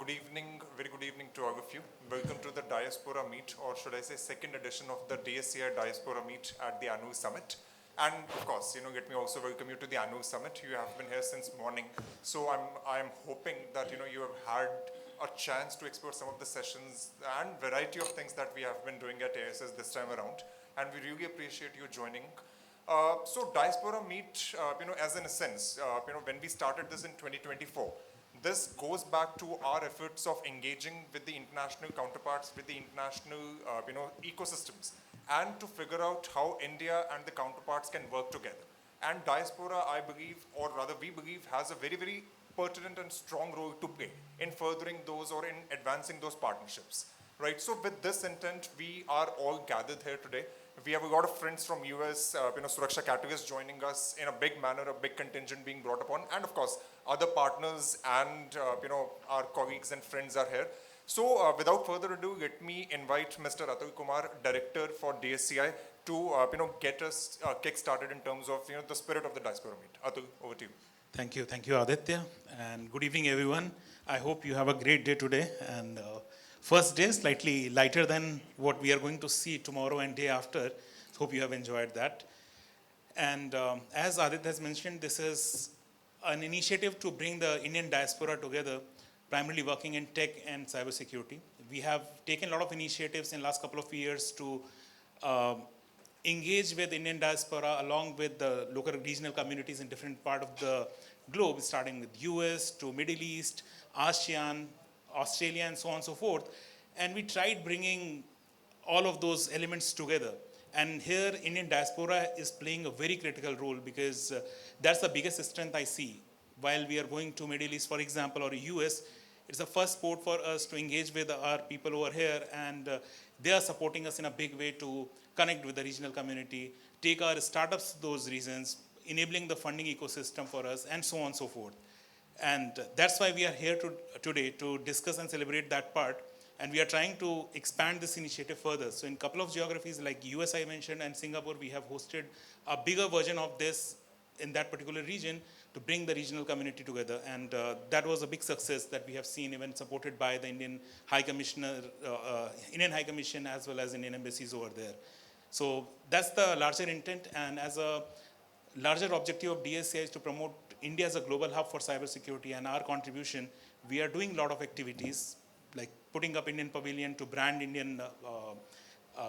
Good evening, very good evening to all of you. Welcome to the Diaspora Meet, or should I say second edition of the DSCI Diaspora Meet at the annual summit. And of course, let me also welcome you to the annual summit. You have been here since morning. So I'm hoping that, you have had a chance to explore some of the sessions and variety of things that we have been doing at ASS this time around. And we really appreciate you joining. So Diaspora Meet, as in a sense, when we started this in 2024, this goes back to our efforts of engaging with the international counterparts, with the international, ecosystems, and to figure out how India and the counterparts can work together. And Diaspora, I believe, or rather we believe, has a very, very pertinent and strong role to play in furthering those or in advancing those partnerships, right? So with this intent, we are all gathered here today. We have a lot of friends from US, Suraksha Catalyst joining us in a big manner, a big contingent being brought upon, and of course, other partners and our colleagues and friends are here. So without further ado, let me invite Mr. Atul Kumar, Director for DSCI, to get us kick-started in terms of the spirit of the Diaspora Meet. Atul, over to you. Thank you, Aditya, and good evening, everyone. I hope you have a great day today. And first day, slightly lighter than what we are going to see tomorrow and day after. Hope you have enjoyed that. And as Aditya has mentioned, this is an initiative to bring the Indian diaspora together, primarily working in tech and cybersecurity. We have taken a lot of initiatives in the last couple of years to engage with Indian diaspora along with the local regional communities in different parts of the globe, starting with US to Middle East, ASEAN, Australia, and so on and so forth. And we tried bringing all of those elements together. And here, Indian diaspora is playing a very critical role because that's the biggest strength I see. While we are going to Middle East, for example, or US, it's the first port for us to engage with our people over here, and they are supporting us in a big way to connect with the regional community, take our startups to those regions, enabling the funding ecosystem for us, and so on and so forth. And that's why we are here today to discuss and celebrate that part. And we are trying to expand this initiative further. So in a couple of geographies like US I mentioned and Singapore, we have hosted a bigger version of this in that particular region to bring the regional community together. And that was a big success that we have seen, even supported by the Indian High Commissioner, Indian High Commission, as well as Indian embassies over there. So that's the larger intent. And as a larger objective of DSCI is to promote India as a global hub for cybersecurity, and our contribution, we are doing a lot of activities like putting up Indian Pavilion to brand Indian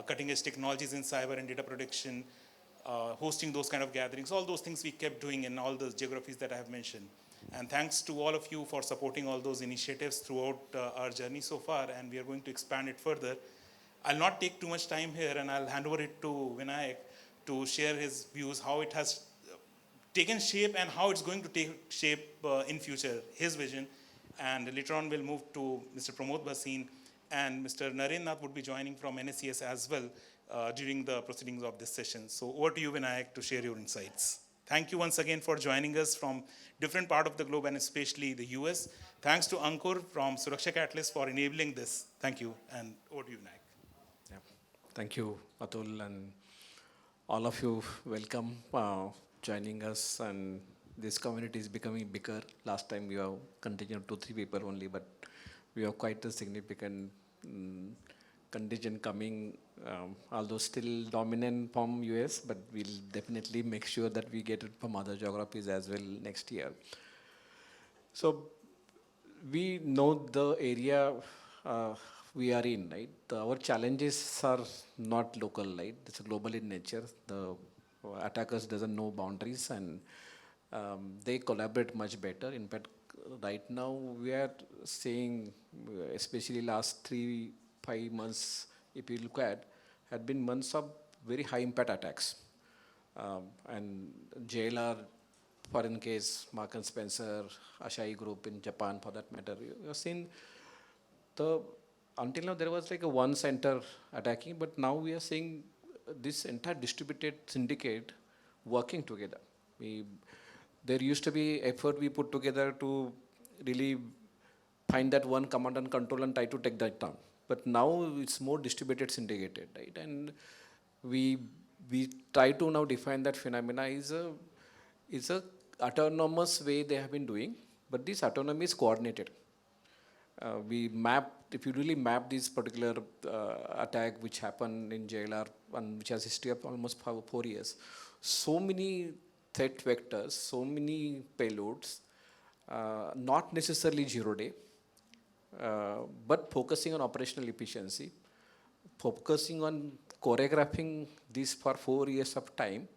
cutting edge technologies in cyber and data protection, hosting those kind of gatherings, all those things we kept doing in all those geographies that I have mentioned. And thanks to all of you for supporting all those initiatives throughout our journey so far, and we are going to expand it further. I'll not take too much time here, and I'll hand over it to Vinayak to share his views, how it has taken shape and how it's going to take shape in future, his vision. And later on, we'll move to Mr. Pramod Bhasin, and Mr. Naren Nath would be joining from NSCS as well during the proceedings of this session. So over to you, Vinayak, to share your insights. Thank you once again for joining us from different part of the globe, and especially the US. Thanks to Ankur from Suraksha Catalyst for enabling this. Thank you, and over to you, Vinayak. Yeah. Thank you, Atul, and all of you, welcome joining us. And this community is becoming bigger. Last time we have contingent 2-3 people only, but we have quite a significant contingent coming, although still dominant from US, but we'll definitely make sure that we get it from other geographies as well next year. So we know the area we are in, right? Our challenges are not local, right? It's global in nature. The attackers doesn't know boundaries, and they collaborate much better. In fact, right now we are seeing, especially last 3-5 months, if you look at, had been months of very high impact attacks. And JLR, foreign case, Mark and Spencer, Ashai Group in Japan for that matter. You have seen until now there was like a one center attacking, but now we are seeing this entire distributed syndicate working together. There used to be effort we put together to really find that one command and control and try to take that down. But now it's more distributed, syndicated, right? And we try to now define that phenomena is a autonomous way they have been doing, but this autonomy is coordinated. We mapped, if you really map this particular attack which happened in JLR and which has history of almost 4 years, so many threat vectors, so many payloads, not necessarily 0 day, but focusing on operational efficiency, focusing on choreographing this for 4 years of time,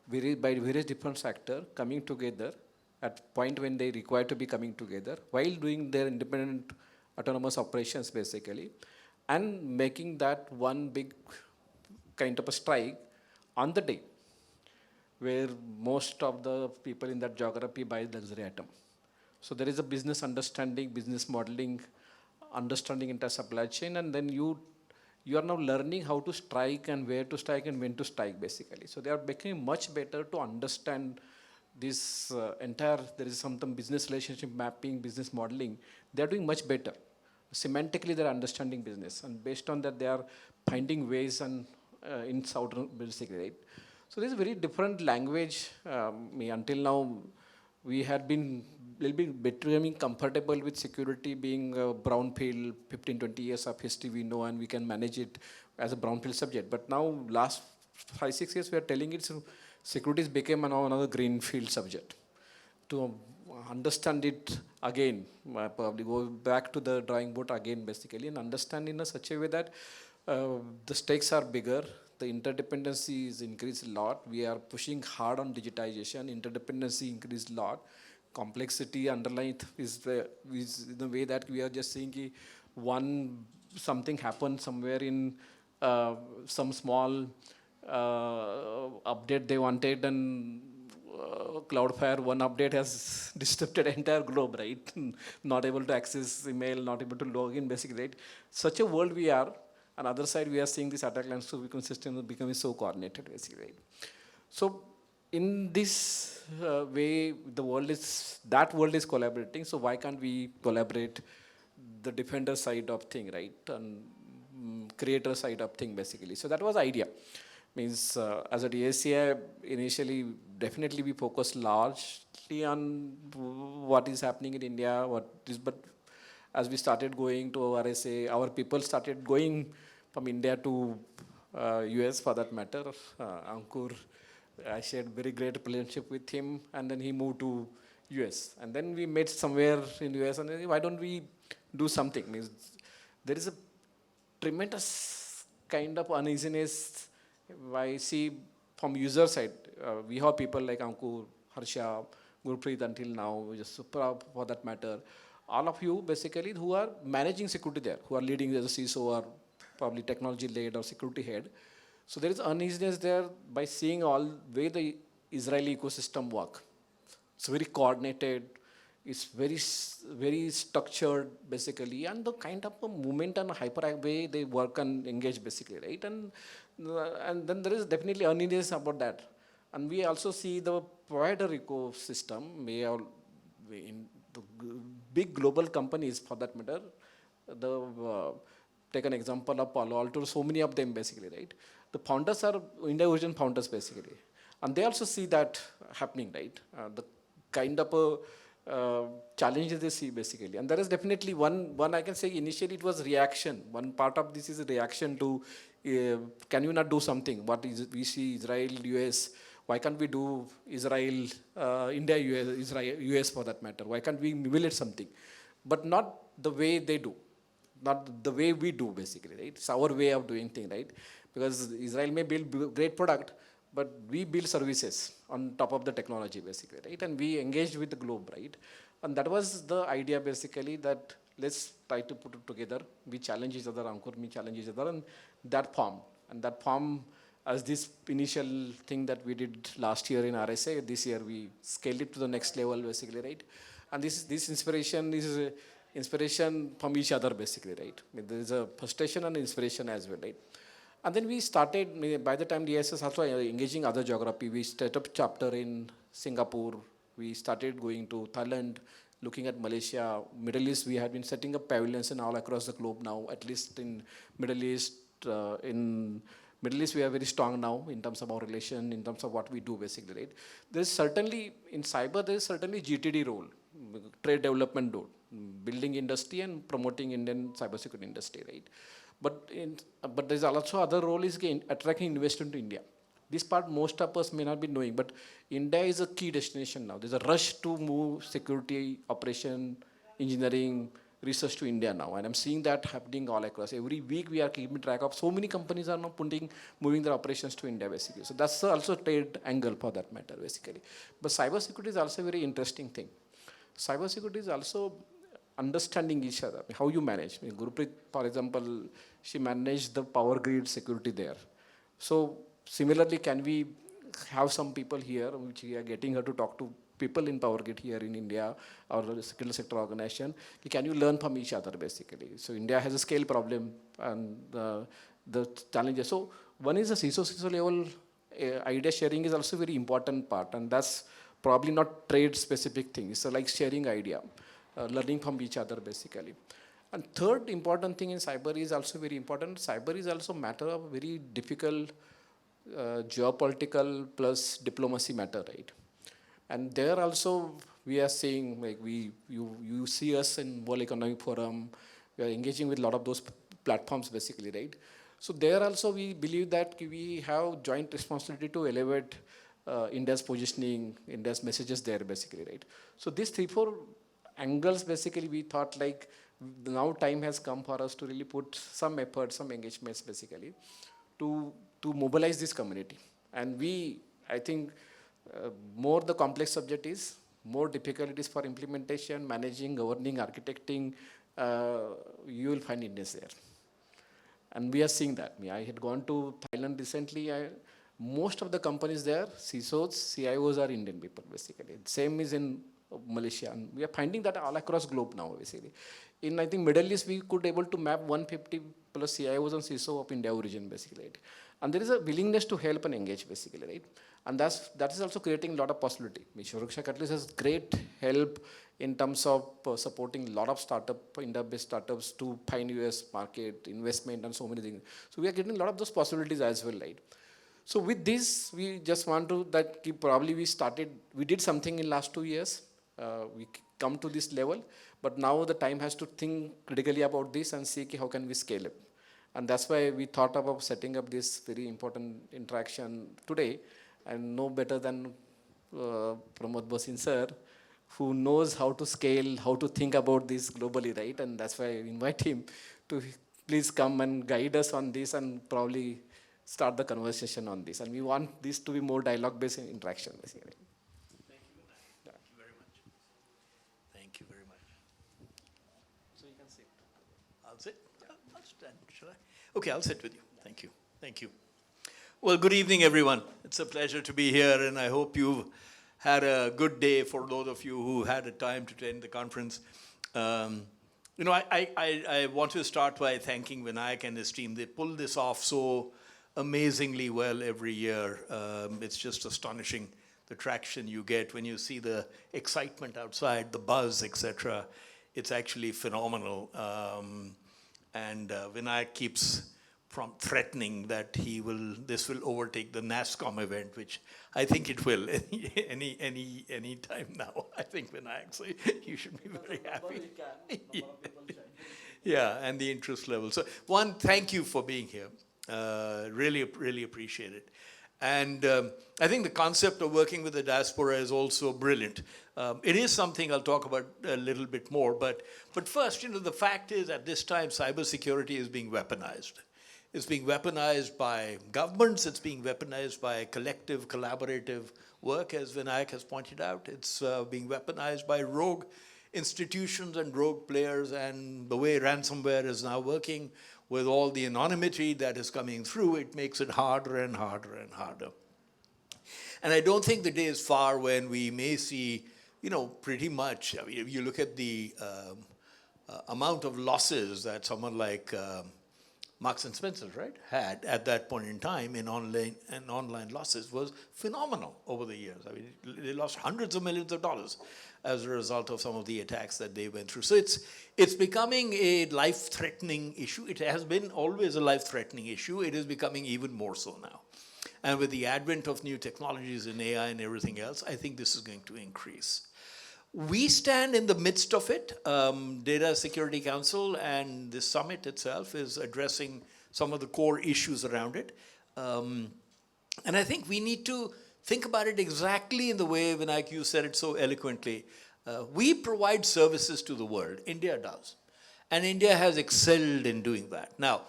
by various different sectors coming together at point when they require to be coming together while doing their independent autonomous operations basically, and making that one big kind of a strike on the day where most of the people in that geography buy luxury item. So there is a business understanding, business modeling, understanding into supply chain, and then you are now learning how to strike and where to strike and when to strike basically. So they are becoming much better to understand this entire, there is some business relationship mapping, business modeling. They are doing much better. Semantically they are understanding business, and based on that they are finding ways and in southern basically, right? So this is very different language. Until now we had been little bit becoming comfortable with security being a brownfield, 15, 20 years of history we know and we can manage it as a brownfield subject. But now last 5, 6 years we are telling it, so security has become now another greenfield subject. To understand it again, probably go back to the drawing board again basically, and understand in such a way that the stakes are bigger, the interdependency is increased a lot. We are pushing hard on digitization, interdependency increased a lot. Complexity underlying is the way that we are just saying something happened somewhere in some small update they wanted, and Cloudflare one update has disrupted entire globe, right? Not able to access email, not able to log in basically, right? Such a world we are. On the other side, we are seeing this attack landscape become system becoming so coordinated basically, right? So in this way, that world is collaborating. So why can't we collaborate the defender side of thing, right? And creator side of thing basically. So that was the idea. Means as a DSCI, initially, definitely we focus largely on what is happening in India, but as we started going to RSA, our people started going from India to US for that matter. Ankur, I shared very great relationship with him, and then he moved to US. And then we met somewhere in US, and then why don't we do something? Means there is a tremendous kind of uneasiness I see from user side. We have people like Ankur, Harsha, Gurpreet until now, just Supra for that matter. All of you basically who are managing security there, who are leading as a CISO or probably technology lead or security head. So there is uneasiness there by seeing all way the Israeli ecosystem work. It's very coordinated, it's very structured basically, and the kind of a movement and hyper way they work and engage basically, right? And then there is definitely uneasiness about that. And we also see the provider ecosystem, in the big global companies for that matter, take an example of Palo Alto, so many of them basically, right? The founders are India origin founders basically. And they also see that happening, right? The kind of challenges they see basically. And there is definitely one I can say initially it was reaction. One part of this is a reaction to, can you not do something? We see Israel, US, why can't we do Israel, India, US for that matter? Why can't we emulate something? But not the way they do. Not the way we do basically, right? It's our way of doing things, right? Because Israel may build great product, but we build services on top of the technology basically, right? And we engaged with the globe, right? And that was the idea basically, that let's try to put it together. We challenge each other, Ankur, me challenge each other, and that form as this initial thing that we did last year in RSA, this year we scaled it to the next level basically, right? And this inspiration is inspiration from each other basically, right? I mean, there is a frustration and inspiration as well, right? And then we started, by the time DSS also engaging other geography, we set up chapter in Singapore, we started going to Thailand, looking at Malaysia, Middle East, we have been setting up pavilions in all across the globe now, at least in Middle East. In Middle East, we are very strong now in terms of our relation, in terms of what we do basically, right? There is certainly, in cyber, there is certainly GTD role, trade development building industry and promoting Indian cybersecurity industry, right? But there's also other role is attracting investment to India. This part most of us may not be knowing, but India is a key destination now. There's a rush to move security, operation, engineering, research to India now. And I'm seeing that happening all across. Every week we are keeping track of, so many companies are now moving their operations to India basically. So that's also a trade angle for that matter basically. But cybersecurity is also a very interesting thing. Cybersecurity is also understanding each other, how you manage. Gurupreet, for example, she managed the power grid security there. So similarly, can we have some people here, which we are getting her to talk to people in power grid here in India or the security sector organization, can you learn from each other basically? So India has a scale problem and the challenges. So one is the CISO level idea sharing is also very important part, and that's probably not trade specific thing. It's like sharing idea, learning from each other basically. And third important thing in cyber is also very important. Cyber is also matter of very difficult geopolitical plus diplomacy matter, right? And there also we are seeing, like you see us in World Economic Forum, we are engaging with a lot of those platforms basically, right? So there also we believe that we have joint responsibility to elevate India's positioning, India's messages there basically, right? So these 3-4 angles basically we thought like now time has come for us to really put some effort, some engagements basically to mobilize this community. And I think more the complex subject is, more difficult it is for implementation, managing, governing, architecting, you will find Indians there. And we are seeing that. I had gone to Thailand recently. Most of the companies there, CISOs, CIOs are Indian people basically. Same is in Malaysia. And we are finding that all across globe now basically. In I think Middle East, we could able to map 150 plus CIOs and CISO of India origin basically, right? And there is a willingness to help and engage basically, right? And that is also creating a lot of possibility. Suraksha Catalyst has great help in terms of supporting a lot of India-based startups to find US market, investment and so many things. So we are getting a lot of those possibilities as well, right? So with this, we just want to, probably we did something in last 2 years. We come to this level, but now the time has to think critically about this and see how can we scale it. And that's why we thought about setting up this very important interaction today, and no better than Pramod Bhasin sir, who knows how to scale, how to think about this globally, right? And that's why I invite him to please come and guide us on this and probably start the conversation on this. And we want this to be more dialogue-based interaction, basically. Thank you. Thank you very much. Thank you very much. So you can sit. I'll sit? I'll stand, shall I? Okay, I'll sit with you. Thank you. Thank you. Well, good evening, everyone. It's a pleasure to be here, and I hope you've had a good day for those of you who had a time to attend the conference. I want to start by thanking Vinayak and his team. They pull this off so amazingly well every year. It's just astonishing the traction you get when you see the excitement outside, the buzz, etc. It's actually phenomenal. And Vinayak keeps threatening that this will overtake the NASSCOM event, which I think it will any time now. I think Vinayak, so you should be very happy. Yeah, and the interest level. So one, thank you for being here. Really, really appreciate it. And I think the concept of working with the diaspora is also brilliant. It is something I'll talk about a little bit more, but first, the fact is at this time, cybersecurity is being weaponized. It's being weaponized by governments, it's being weaponized by collective, collaborative work, as Vinayak has pointed out. It's being weaponized by rogue institutions and rogue players, and the way ransomware is now working with all the anonymity that is coming through, it makes it harder and harder and harder. And I don't think the day is far when we may see, pretty much, I mean, if you look at the amount of losses that someone like Marks and Spencer, right, had at that point in time in online losses was phenomenal over the years. I mean, they lost hundreds of millions of dollars as a result of some of the attacks that they went through. So it's becoming a life-threatening issue. It has been always a life-threatening issue. It is becoming even more so now. And with the advent of new technologies in AI and everything else, I think this is going to increase. We stand in the midst of it. Data Security Council and this summit itself is addressing some of the core issues around it. And I think we need to think about it exactly in the way, Vinayak, you said it so eloquently. We provide services to the world. India does. And India has excelled in doing that. Now,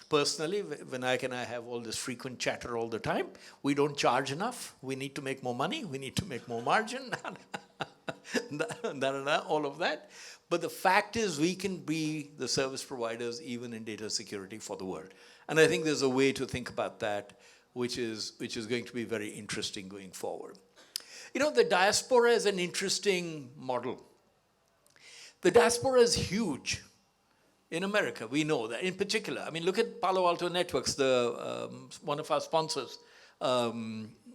personally, Vinayak and I have all this frequent chatter all the time. We don't charge enough. We need to make more money. We need to make more margin. All of that. But the fact is we can be the service providers even in data security for the world. And I think there's a way to think about that which is going to be very interesting going forward. You know, the diaspora is an interesting model. The diaspora is huge in America. We know that in particular. I mean, look at Palo Alto Networks, one of our sponsors.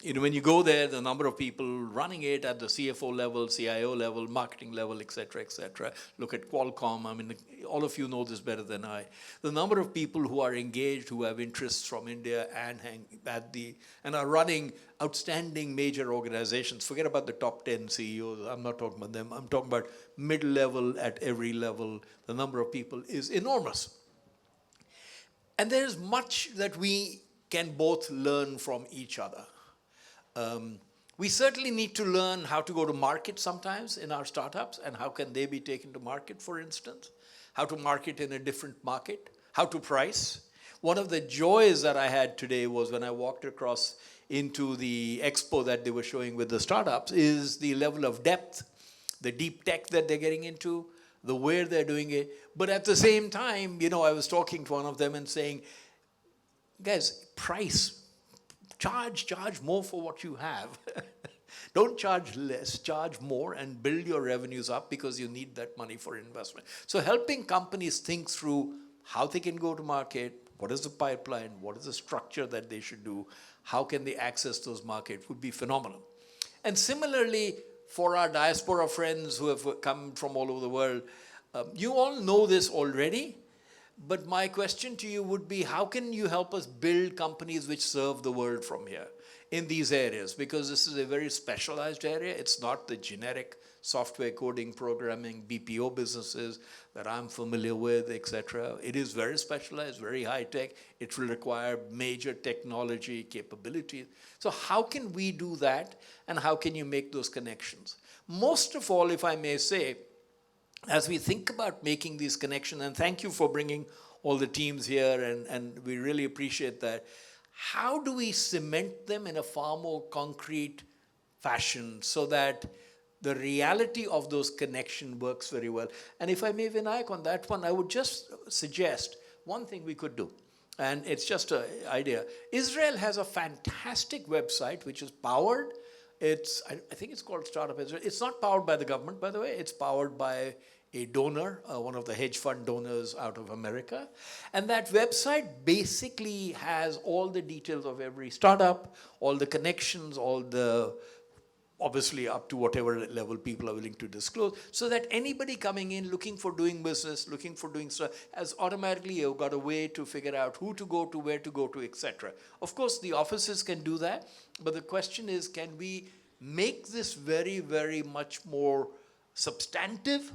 You know, when you go there, the number of people running it at the CFO level, CIO level, marketing level, et cetera, et cetera. Look at Qualcomm. I mean, all of you know this better than I. The number of people who are engaged, who have interests from India and are running outstanding major organizations. Forget about the top 10 CEOs. I'm not talking about them. I'm talking about mid-level at every level. The number of people is enormous. And there is much that we can both learn from each other. We certainly need to learn how to go to market sometimes in our startups, and how can they be taken to market, for instance, how to market in a different market, how to price. One of the joys that I had today was when I walked across into the expo that they were showing with the startups is the level of depth, the deep tech that they're getting into, the where they're doing it. But at the same time, you know, I was talking to one of them and saying, guys, price. Charge more for what you have. Don't charge less, charge more and build your revenues up because you need that money for investment. So helping companies think through how they can go to market, what is the pipeline, what is the structure that they should do, how can they access those markets would be phenomenal. And similarly, for our diaspora friends who have come from all over the world, you all know this already. But my question to you would be, how can you help us build companies which serve the world from here in these areas? Because this is a very specialized area. It's not the generic software coding, programming, BPO businesses that I'm familiar with, etc. It is very specialized, very high tech. It will require major technology capabilities. So how can we do that? And how can you make those connections? Most of all, if I may say, as we think about making these connections, and thank you for bringing all the teams here, and we really appreciate that, how do we cement them in a far more concrete fashion so that the reality of those connections works very well? And if I may, Vinayak, on that one, I would just suggest one thing we could do, and it's just an idea. Israel has a fantastic website which is powered. I think it's called Startup Israel. It's not powered by the government, by the way. It's powered by a donor, one of the hedge fund donors out of America. And that website basically has all the details of every startup, all the connections, all the, obviously up to whatever level people are willing to disclose, so that anybody coming in looking for doing business, looking for doing stuff, has automatically got a way to figure out who to go to, where to go to, etc. Of course, the offices can do that, but the question is, can we make this very, very much more substantive,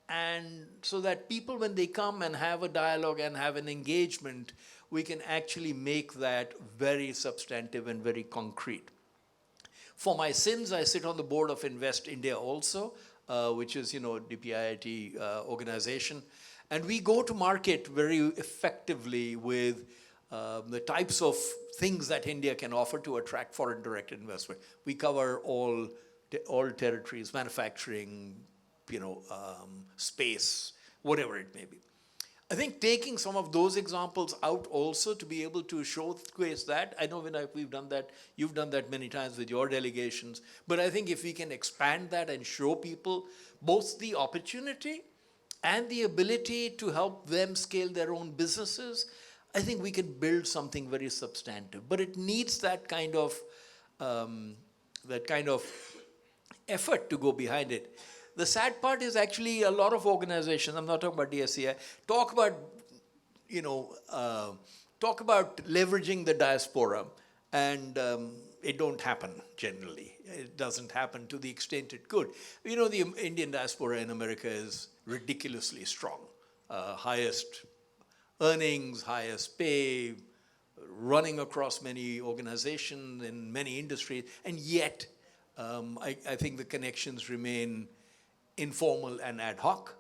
and so that people, when they come and have a dialogue and have an engagement, we can actually make that very substantive and very concrete. For my sins, I sit on the board of Invest India also, which is, DPIIT organization. And we go to market very effectively with the types of things that India can offer to attract foreign direct investment. We cover all territories, manufacturing, space, whatever it may be. I think taking some of those examples out also to be able to showcase that, I know Vinay, we've done that, you've done that many times with your delegations, but I think if we can expand that and show people both the opportunity and the ability to help them scale their own businesses, I think we can build something very substantive. But it needs that kind of effort to go behind it. The sad part is actually a lot of organizations, I'm not talking about DSCI, talk about leveraging the diaspora. And, it don't happen generally. It doesn't happen to the extent it could. You know, the Indian diaspora in America is ridiculously strong. Highest earnings, highest pay, running across many organizations in many industries, and yet I think the connections remain informal and ad hoc.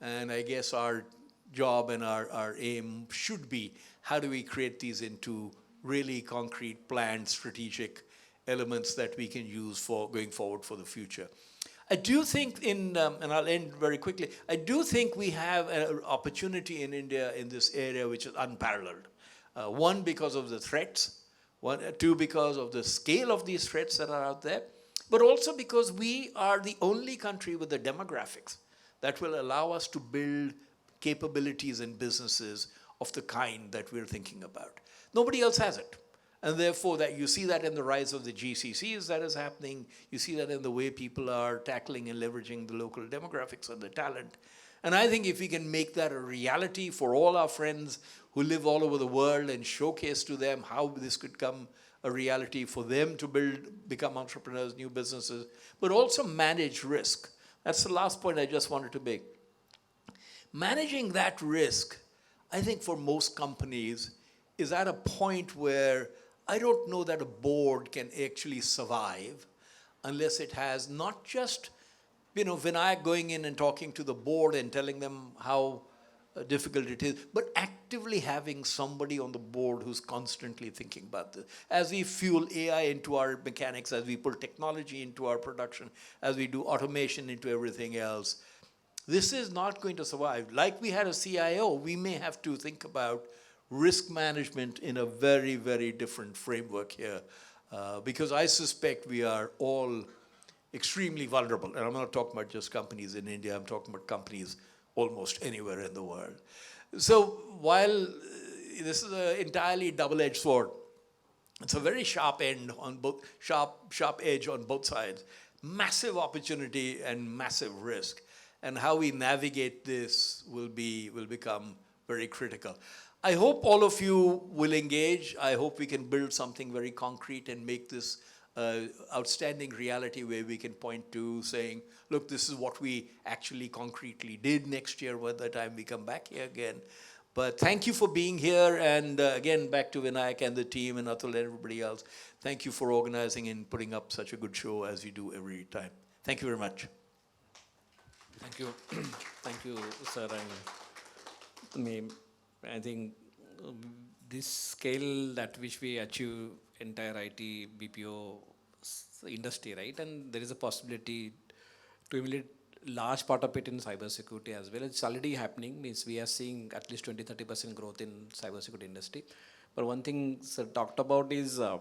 And I guess our job and our aim should be, how do we create these into really concrete, planned, strategic elements that we can use for going forward for the future. I do think and I'll end very quickly, I do think we have an opportunity in India in this area which is unparalleled. One, because of the threats. Two, because of the scale of these threats that are out there. But also because we are the only country with the demographics that will allow us to build capabilities and businesses of the kind that we're thinking about. Nobody else has it. And therefore, that you see that in the rise of the GCCs that is happening. You see that in the way people are tackling and leveraging the local demographics and the talent. And I think if we can make that a reality for all our friends who live all over the world and showcase to them how this could come a reality for them to become entrepreneurs, new businesses, but also manage risk. That's the last point I just wanted to make. Managing that risk, I think for most companies, is at a point where I don't know that a board can actually survive unless it has not just, Vinayak going in and talking to the board and telling them how difficult it is, but actively having somebody on the board who's constantly thinking about this. As we fuel AI into our mechanics, as we put technology into our production, as we do automation into everything else, this is not going to survive. Like we had a CIO, we may have to think about risk management in a very, very different framework here, because I suspect we are all extremely vulnerable. And I'm not talking about just companies in India, I'm talking about companies almost anywhere in the world. So while this is an entirely double-edged sword, it's a very sharp end on both, sharp edge on both sides. Massive opportunity and massive risk. And how we navigate this will become very critical. I hope all of you will engage. I hope we can build something very concrete and make this outstanding reality where we can point to saying, look, this is what we actually concretely did next year by the time we come back here again. But thank you for being here. And again, back to Vinayak and the team and Atul and everybody else. Thank you for organizing and putting up such a good show as you do every time. Thank you very much. Thank you. Thank you, sir. And I think this scale that which we achieve entire IT, BPO industry, right? And there is a possibility to emulate large part of it in cybersecurity as well. It's already happening, means we are seeing at least 20-30% growth in cybersecurity industry. But one thing sir talked about is the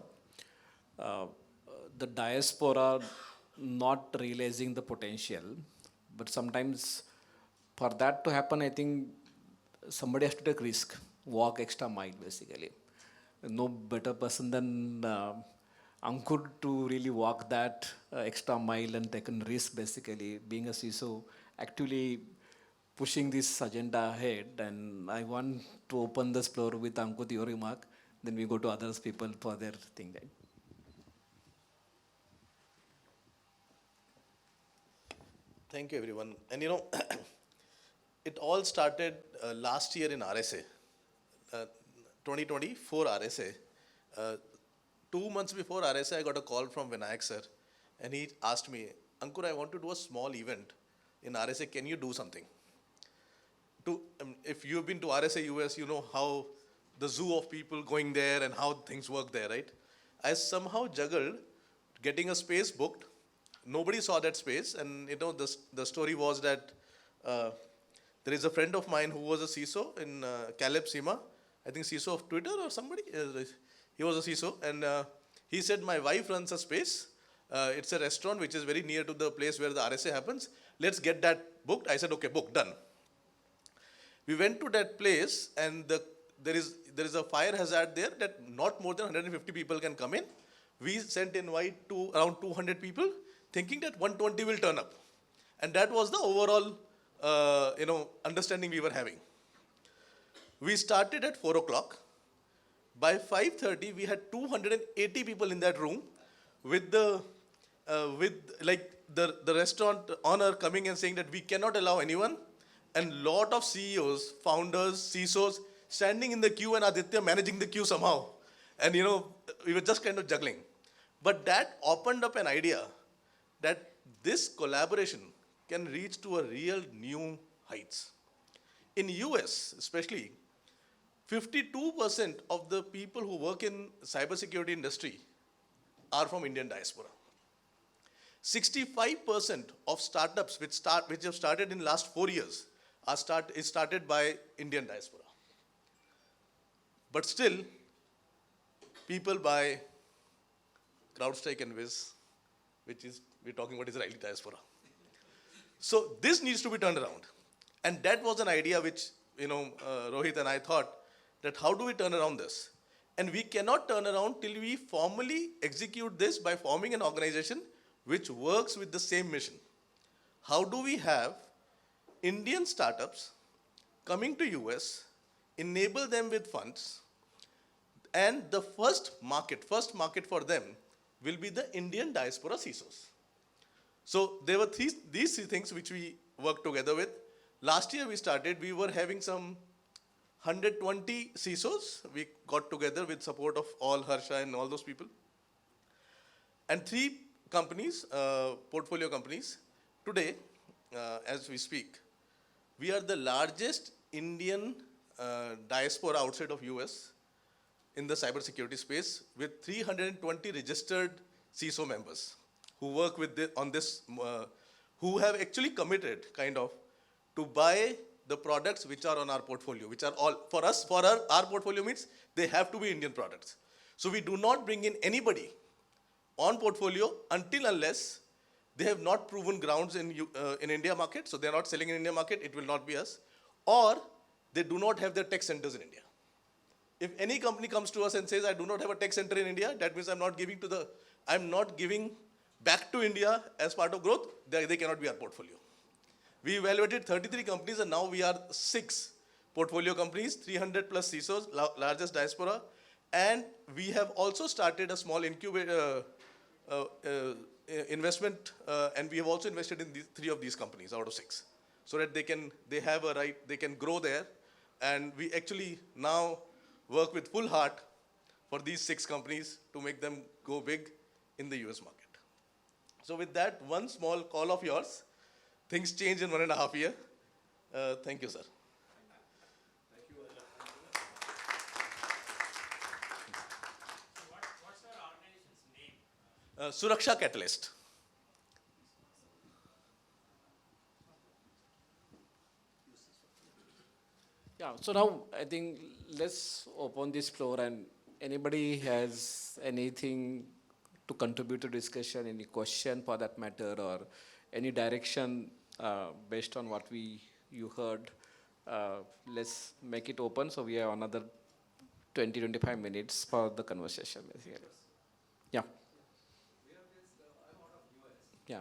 diaspora not realizing the potential. But sometimes for that to happen, I think somebody has to take risk, walk extra mile basically. No better person than Ankur to really walk that extra mile and take a risk basically, being a CISO, actively pushing this agenda ahead. And I want to open this floor with Ankur, your remark, then we go to others people for their thing. Right? Thank you, everyone. And it all started last year in RSA, 2024 RSA. 2 months before RSA, I got a call from Vinayak sir, and he asked me, Ankur, I want to do a small event in RSA. Can you do something? If you've been to RSA US, you know how the zoo of people going there and how things work there, right? I somehow juggled getting a space booked. Nobody saw that space, and the story was that there is a friend of mine who was a CISO in Caleb Sima, I think CISO of Twitter or somebody. He was a CISO, and he said, my wife runs a space. It's a restaurant which is very near to the place where the RSA happens. Let's get that booked. I said, okay, booked, done. We went to that place, and there is a fire hazard there that not more than 150 people can come in. We sent invite to around 200 people, thinking that 120 will turn up. And that was the overall, understanding we were having. We started at 4 o'clock. By 5:30, we had 280 people in that room, with the restaurant owner coming and saying that we cannot allow anyone, and lot of CEOs, founders, CISOs standing in the queue and Aditya managing the queue somehow. And we were just kind of juggling. But that opened up an idea that this collaboration can reach to a real new heights. In US, especially, 52% of the people who work in cybersecurity industry are from Indian diaspora. 65% of startups which have started in last 4 years is started by Indian diaspora. But still, people buy CrowdStrike and Wiz, we're talking about Israeli diaspora. So this needs to be turned around. And that was an idea which, Rohit and I thought that how do we turn around this? And we cannot turn around till we formally execute this by forming an organization which works with the same mission. How do we have Indian startups coming to US, enable them with funds, and the first market for them will be the Indian diaspora CISOs. So there were these three things which we worked together with. Last year we were having some 120 CISOs. We got together with support of all Harsha and all those people. And 3 companies, portfolio companies. Today, as we speak, we are the largest Indian diaspora outside of US in the cybersecurity space with 320 registered CISO members who work on this, who have actually committed to buy the products which are on our portfolio, which are all, for us, our portfolio means they have to be Indian products. So we do not bring in anybody on portfolio unless they have not proven grounds in India market, so they're not selling in India market, it will not be us, or they do not have their tech centers in India. If any company comes to us and says, I do not have a tech center in India, that means I'm not giving back to India as part of growth, they cannot be our portfolio. We evaluated 33 companies and now we are 6 portfolio companies, 300 plus CISOs, largest diaspora. And we have also started a small incubator investment and we have also invested in 3 of these companies out of 6. So that they can grow there. And we actually now work with full heart for these 6 companies to make them go big in the US market. So with that one small call of yours, things change in 1.5 years. Thank you, sir. What's your organization's name? Suraksha Catalyst. Yeah, so now I think let's open this floor and anybody has anything to contribute to discussion, any question for that matter, or any direction based on what you heard, let's make it open. So we have another 20-25 minutes for the conversation, basically. Yeah. Yeah.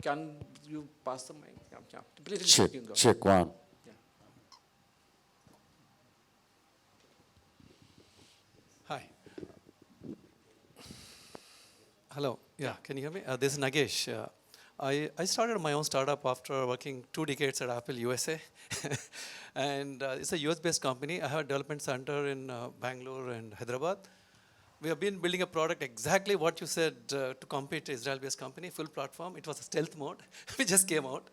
Can you pass the mic? Yeah. Please, Check, you go. check 1. Yeah. Hi. Hello. Yeah, can you hear me? This is Nagesh. I started my own startup after working 2 decades at Apple USA. And it's a US-based company. I have a development center in Bangalore and Hyderabad. We have been building a product exactly what you said to compete Israel-based company, full platform. It was a stealth mode. We just came out.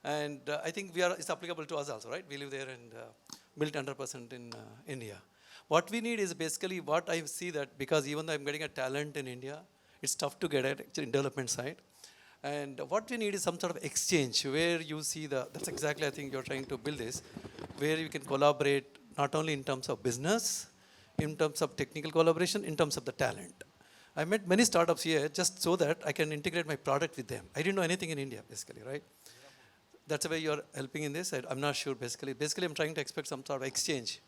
And I think it's applicable to us also, right? We live there and built 100% in India. What we need is basically what I see that because even though I'm getting a talent in India, it's tough to get it actually in development side. And what we need is some sort of exchange where you see that's exactly I think you're trying to build this, where you can collaborate not only in terms of business, in terms of technical collaboration, in terms of the talent. I met many startups here just so that I can integrate my product with them. I didn't know anything in India, basically, right? That's the way you're helping in this. I'm not sure, basically. Basically, I'm trying to expect some sort of exchange.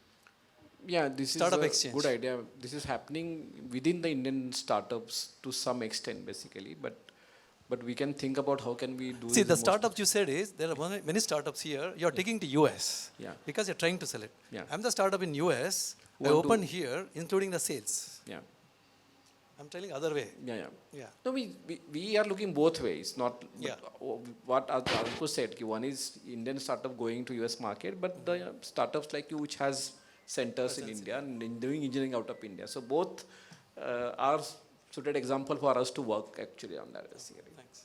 Yeah, this Startup is a exchange. good idea. This is happening within the Indian startups to some extent, basically. But but we can think about how can we do See, this the most- startups you said is, there are many startups here, you're taking to US. Yeah. Because you're trying to sell it. Yeah. I'm the startup in US, I Want to- opened here, including the sales. Yeah, I'm telling other way. yeah. Yeah. No, we are looking both ways, not Yeah. what Ankur said. Ki one is Indian startup going to US market, but the startups like you which has centers in India and doing engineering out of India. So both are suited example for us to work actually on that. Basically. Thanks.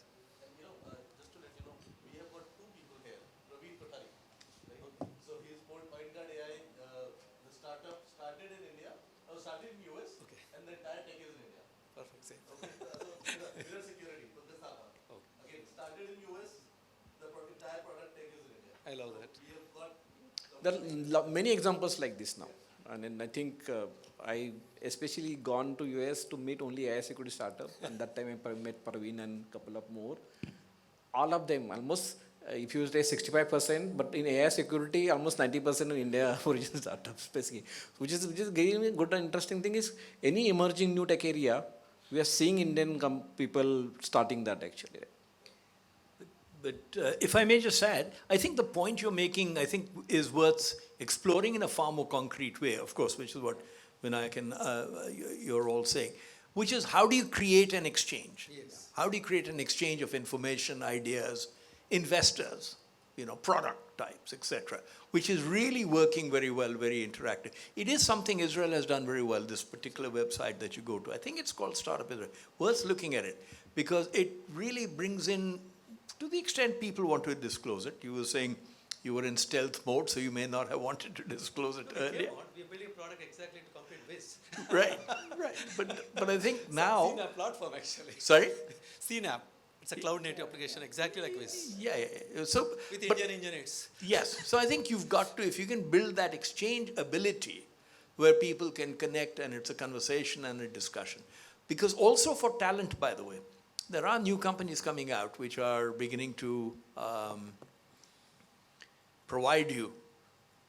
Just to let you know, we have got two people here. Praveen Patari. Right? So he is Point Guard AI. The startup started in India, started in US, and the entire tech is in India. Perfect, same. Okay. Mirror security. Put this up. Again, started in US, the entire product tech is in India. I love that. We have got There are many examples like this now. And then I think I especially gone to US to meet only AI security startup. And that time I met Praveen and couple of more. All of them, almost, if you say 65%, but in AI security, almost 90% in India origin startups, basically. Which is giving me good and interesting thing is, any emerging new tech area, we are seeing Indian people starting that actually. But if I may just add, I think the point you're making, I think, is worth exploring in a far more concrete way, of course, which is what Vinayak and you're all saying, which is how do you create an exchange? Yes. How do you create an exchange of information, ideas, investors, product types, etc., which is really working very well, very interactive. It is something Israel has done very well, this particular website that you go to. I think it's called Startup Israel. Worth looking at it because it really brings in, to the extent people want to disclose it. You were saying you were in stealth mode, so you may not have wanted to disclose it earlier. We're building a product exactly to complete this. Right, right. But I think now... CNAP platform actually. Sorry? CNAP. It's a cloud native application exactly like this. Yeah, yeah, yeah. So, With but- Indian engineers. Yes. So I think you've got to, if you can build that exchange ability where people can connect and it's a conversation and a discussion. Because also for talent, by the way, there are new companies coming out which are beginning to provide you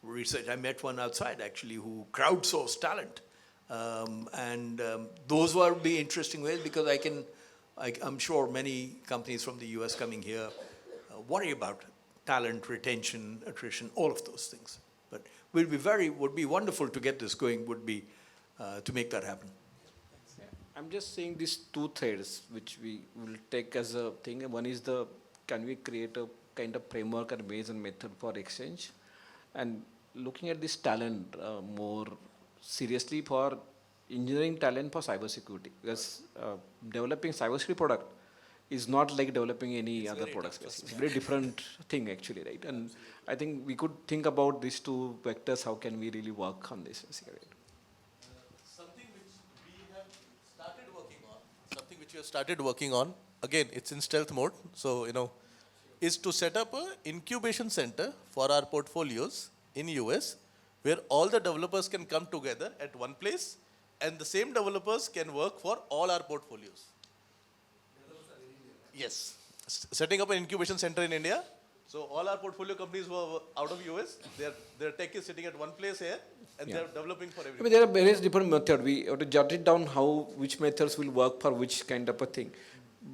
research. I met one outside actually who crowdsourced talent. Those will be interesting ways because I'm sure many companies from the US coming here worry about talent, retention, attrition, all of those things. But would be wonderful to get this going, would be to make that happen. I'm just saying these two threads which we will take as a thing. One is can we create a kind of framework and ways and method for exchange, and looking at this talent more seriously for engineering talent for cybersecurity, because developing cybersecurity product is not like developing any other products. It's a very different thing actually, right? And I think we could think about these two vectors. How can we really work on this basically? something which we have started working on. Something which we have started working on. Again, it's in stealth mode. So, is to set up an incubation center for our portfolios in US, where all the developers can come together at one place, and the same developers can work for all our portfolios. Yes. Setting up an incubation center in India. So all our portfolio companies who are out of US, their tech is sitting at one place here, and Yeah. they're developing for I everyone. mean, there are various different methods. We have to jot it down which methods will work for which kind of a thing.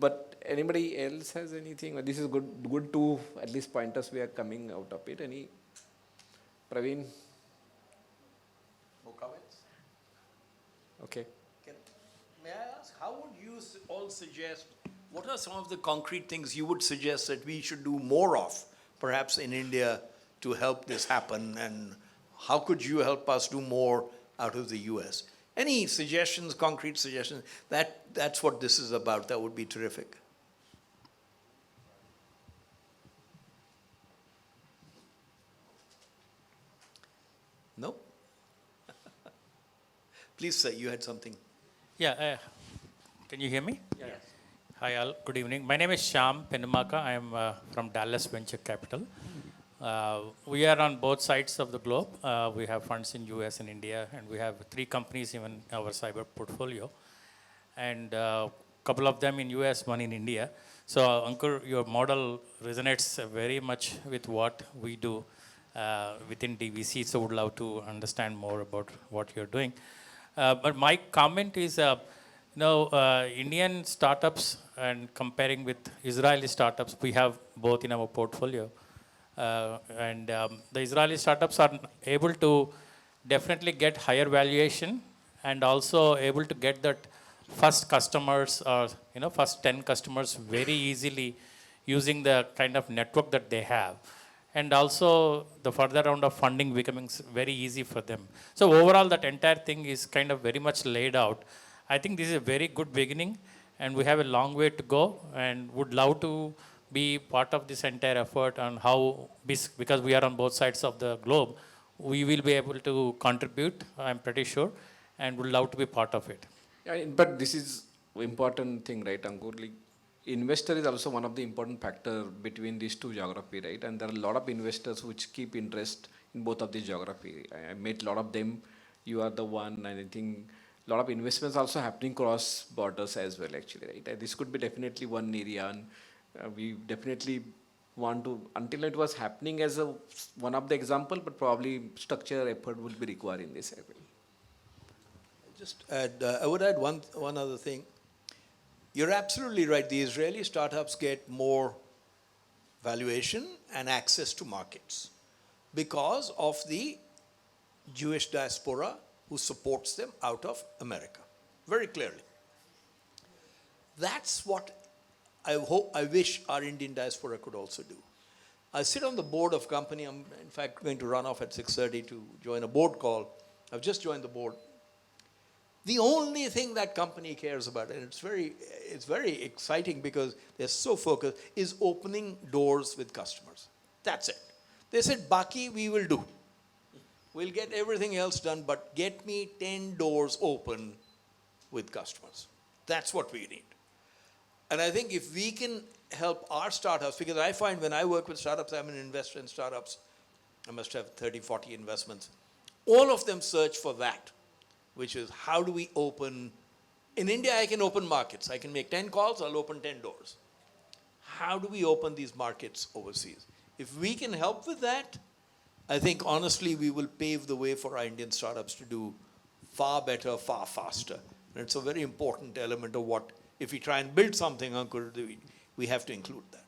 But anybody else has anything? This is good to at least point us we are coming out of it. Any? Praveen? More comments? Okay. May I ask, how would you all suggest, what are some of the concrete things you would suggest that we should do more of, perhaps in India, to help this happen? And how could you help us do more out of the US? Any suggestions, concrete suggestions? That's what this is about. That would be terrific. No? Please, sir, you had something. Yeah, can you hear me? Yeah. Hi all, good evening. My name is Shyam Penumaka. I am from Dallas Venture Capital. We are on both sides of the globe. We have funds in US and India, and we have 3 companies even in our cyber portfolio. And a couple of them in US, one in India. So Ankur, your model resonates very much with what we do within DVC, so would love to understand more about what you're doing. But my comment is, Indian startups and comparing with Israeli startups, we have both in our portfolio. The Israeli startups are able to definitely get higher valuation and also able to get that first customers or first 10 customers very easily using the kind of network that they have, and also the further round of funding becoming very easy for them. So overall that entire thing is kind of very much laid out. I think this is a very good beginning, and we have a long way to go, and would love to be part of this entire effort on how, because we are on both sides of the globe, we will be able to contribute, I'm pretty sure, and would love to be part of it. Yeah, but this is important thing, right, Ankur? Like, investor is also one of the important factor between these two geography, right? And there are a lot of investors which keep interest in both of these geography. I met a lot of them. You are the one, and I think a lot of investments also happening cross borders as well, actually, right? And this could be definitely one area, and we definitely want to, until it was happening as a one of the example, but probably structure effort will be required in this area. Just I would add one other thing. You're absolutely right. The Israeli startups get more valuation and access to markets because of the Jewish diaspora who supports them out of America, very clearly. That's what I wish our Indian diaspora could also do. I sit on the board of company. I'm in fact going to run off at 6:30 to join a board call. I've just joined the board. The only thing that company cares about, and it's very exciting because they're so focused, is opening doors with customers. That's it. They said, Baki, we will do. We'll get everything else done, but get me 10 doors open with customers. That's what we need. And I think if we can help our startups, because I find when I work with startups, I'm an investor in startups, I must have 30, 40 investments. All of them search for that, which is how do we open, in India I can open markets. I can make 10 calls, I'll open 10 doors. How do we open these markets overseas? If we can help with that, I think honestly we will pave the way for our Indian startups to do far better, far faster. And it's a very important element of what, if we try and build something, Ankur, we have to include that.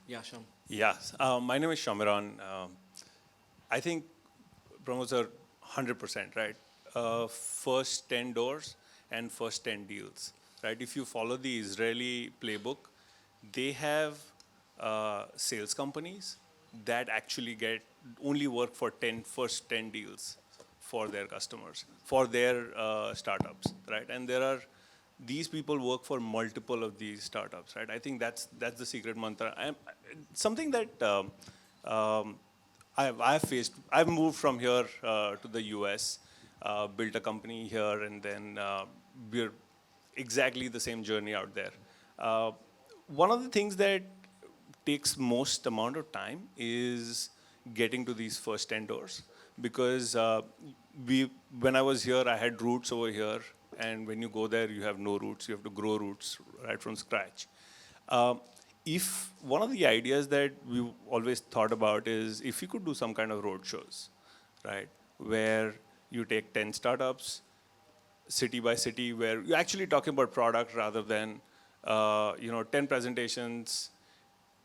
Yeah, Sham. Yes, my name is Shamiran. I think promos are 100%, right? First 10 doors and first 10 deals, right? If you follow the Israeli playbook, they have sales companies that actually only work for first 10 deals for their customers, for their startups, right? And these people work for multiple of these startups, right? I think that's the secret mantra. Something that I've faced. I've moved from here to the US, built a company here, and then we're exactly the same journey out there. One of the things that takes most amount of time is getting to these first 10 doors, because when I was here, I had roots over here, and when you go there, you have no roots. You have to grow roots right from scratch. If one of the ideas that we always thought about is if you could do some kind of road shows, right, where you take 10 startups, city by city, where you're actually talking about product rather than 10 presentations.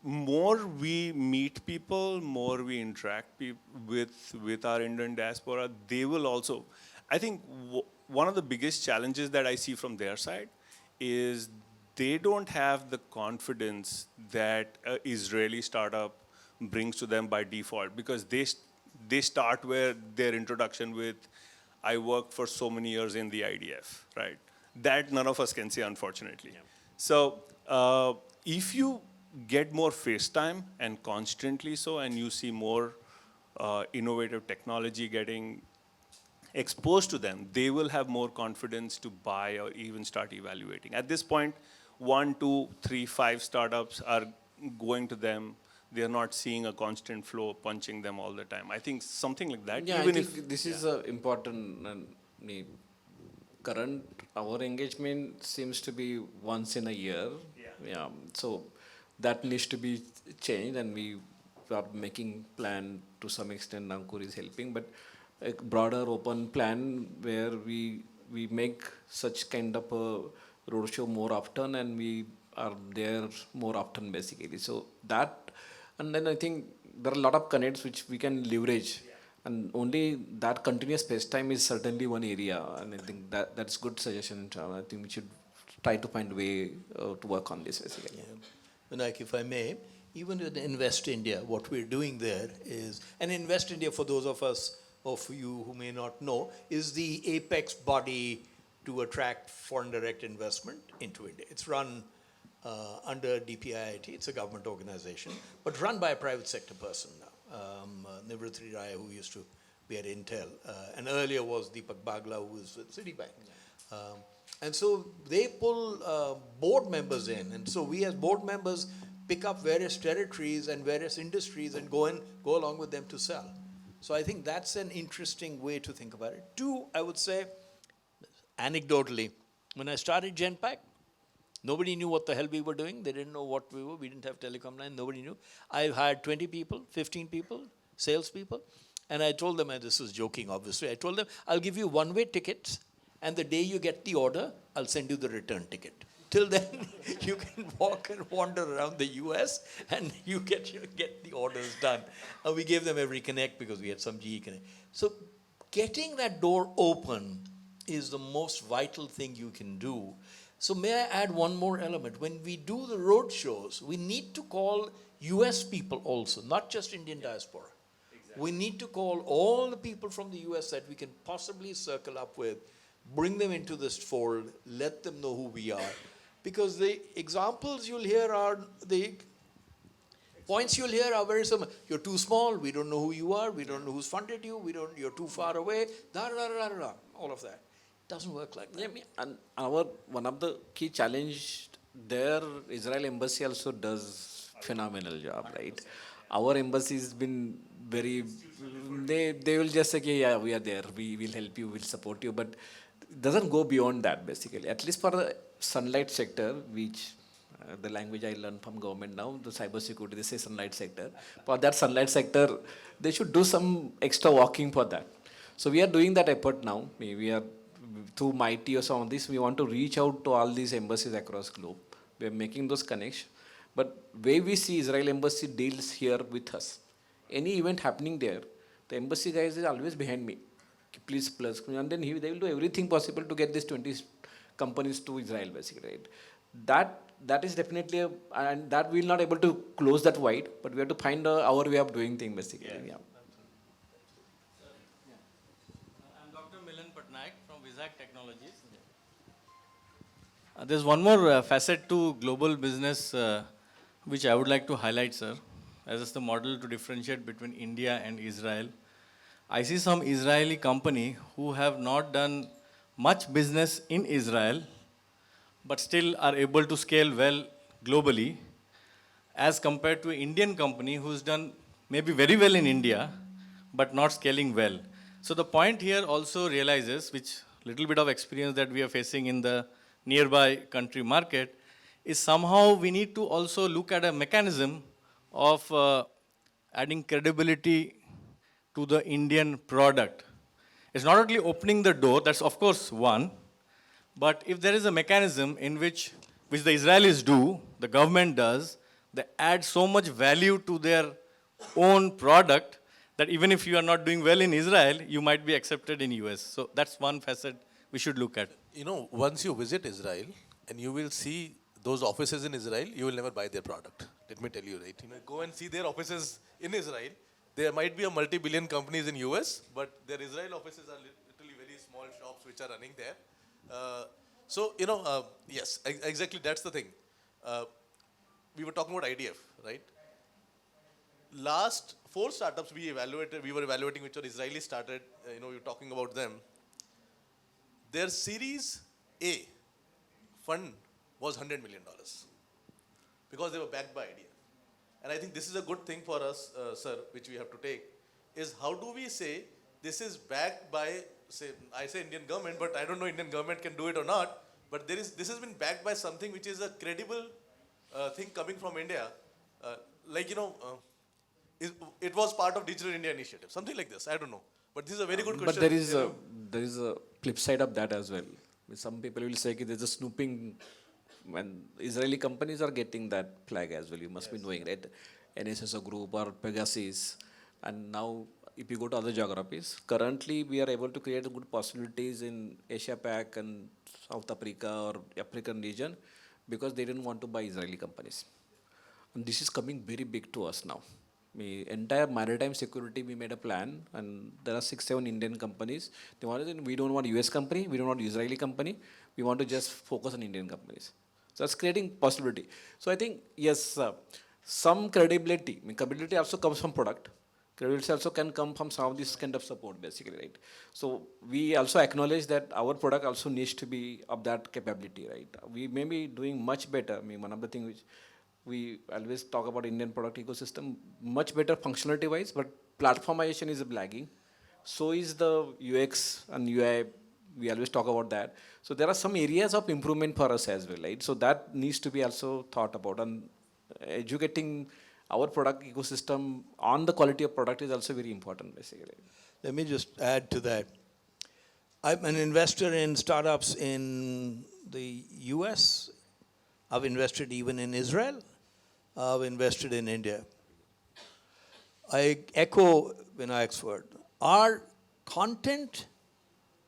More we meet people, more we interact with our Indian diaspora, they will also, I think one of the biggest challenges that I see from their side is they don't have the confidence that an Israeli startup brings to them by default, because they start where their introduction with, I worked for so many years in the IDF, right? That none of us can say, unfortunately. Yeah. So if you get more face time and constantly so, and you see more innovative technology getting exposed to them, they will have more confidence to buy or even start evaluating. At this point, 1, 2, 3, 5 startups are going to them. They're not seeing a constant flow punching them all the time. I think something like that. Yeah, even I think this is important. Current, our engagement seems to be once in a year. Yeah. So that needs to be changed, and we are making plan to some extent. Ankur is helping, but a broader open plan where we we make such kind of a roadshow more often, and we are there more often basically. So that, and then I think there are a lot of connects which we can leverage, and only that continuous space time is certainly one area, and I think that's good suggestion. I think we should try to find a way to work on this basically. Vinayak, if I may, even with Invest India, what we're doing there is, and Invest India, for those of you who may not know, is the apex body to attract foreign direct investment into India. It's run under DPIIT, it's a government organization, but run by a private sector person now. Nivritri Rai, who used to be at Intel, and earlier was Deepak Bagla, who was at Citibank. And so they pull board members in, and so we as board members pick up various territories and various industries and go along with them to sell. So I think that's an interesting way to think about it. Two, I would say, anecdotally, when I started Genpact, nobody knew what the hell we were doing. They didn't know what we were. We didn't have telecom line. Nobody knew. I hired 20 people, 15 people, salespeople, and I told them, and this is joking obviously, I told them, I'll give you one-way tickets, and the day you get the order, I'll send you the return ticket. Till then, you can walk and wander around the US and you get the orders done. And we gave them every connect because we had some GE connect. So getting that door open is the most vital thing you can do. So may I add one more element? When we do the road shows, we need to call US people also, not just Indian diaspora. Exactly. We need to call all the people from the US that we can possibly circle up with, bring them into this fold, let them know who we are. Because the examples you'll hear are, the points you'll hear are very similar. You're too small, we don't know who you are, we don't know who's funded you, you're too far away, all of that. Doesn't work like that. Yeah, and one of the key challenge there, Israel embassy also does phenomenal job, right? Our embassy has been very, they will just say, yeah, we are there, we will help you, we'll support you, but it doesn't go beyond that basically. At least for the sunlight sector, which the language I learned from government now, the cybersecurity, they say sunlight sector. For that sunlight sector, they should do some extra walking for that. So we are doing that effort now. We are, through Mighty or some of this, we want to reach out to all these embassies across globe. We are making those connections. But way we see Israel embassy deals here with us. Any event happening there, the embassy guys is always behind me. Please plus, and then they will do everything possible to get these 20 companies to Israel basically, right? That is definitely, and that we will not able to close that void, but we have to find our way of doing things basically. Yeah. I'm Dr. Milan Patnaik from Vizag Technologies. There's one more facet to global business which I would like to highlight, sir, as the model to differentiate between India and Israel. I see some Israeli company who have not done much business in Israel, but still are able to scale well globally, as compared to an Indian company who's done maybe very well in India, but not scaling well. So the point here also realizes, which little bit of experience that we are facing in the nearby country market, is somehow we need to also look at a mechanism of adding credibility to the Indian product. It's not only opening the door, that's of course one, but if there is a mechanism in which the Israelis do, the government does, they add so much value to their own product that even if you are not doing well in Israel, you might be accepted in US. So that's one facet we should look at. You know, once you visit Israel and you will see those offices in Israel, you will never buy their product. Let me tell you, right? You know, go and see their offices in Israel. There might be a multi-billion companies in US, but their Israel offices are literally very small shops which are running there. Yes, exactly, that's the thing. We were talking about IDF, right? Last 4 startups we were evaluating, which were Israeli started, we were talking about them. Their Series A fund was $100 million because they were backed by IDF. And I think this is a good thing for us, sir, which we have to take, is how do we say this is backed by, I say Indian government, but I don't know Indian government can do it or not, but this has been backed by something which is a credible thing coming from India. It was part of Digital India Initiative, something like this, I don't know. But this is a very good question. But there is a flip side of that as well. Some people will say that there's a snooping when Israeli companies are getting that flag as well. You must be knowing, right? NSSO Group or Pegasus. And now, if you go to other geographies, currently we are able to create good possibilities in Asia Pac and South Africa or African region because they didn't want to buy Israeli companies. And this is coming very big to us now. Entire maritime security, we made a plan, and there are 6, 7 Indian companies. They wanted, we don't want US company, we don't want Israeli company, we want to just focus on Indian companies. So that's creating possibility. So I think, yes, some credibility, credibility also comes from product. Credibility also can come from some of this kind of support, basically, right? So we also acknowledge that our product also needs to be of that capability, right? We may be doing much better. One of the things which we always talk about Indian product ecosystem, much better functionality wise, but platformization is lagging. So is the UX and UI, we always talk about that. So there are some areas of improvement for us as well, right? So that needs to be also thought about, and educating our product ecosystem on the quality of product is also very important, basically. Let me just add to that. I'm an investor in startups in the US. I've invested even in Israel. I've invested in India. I echo Vinayak's word. Our content,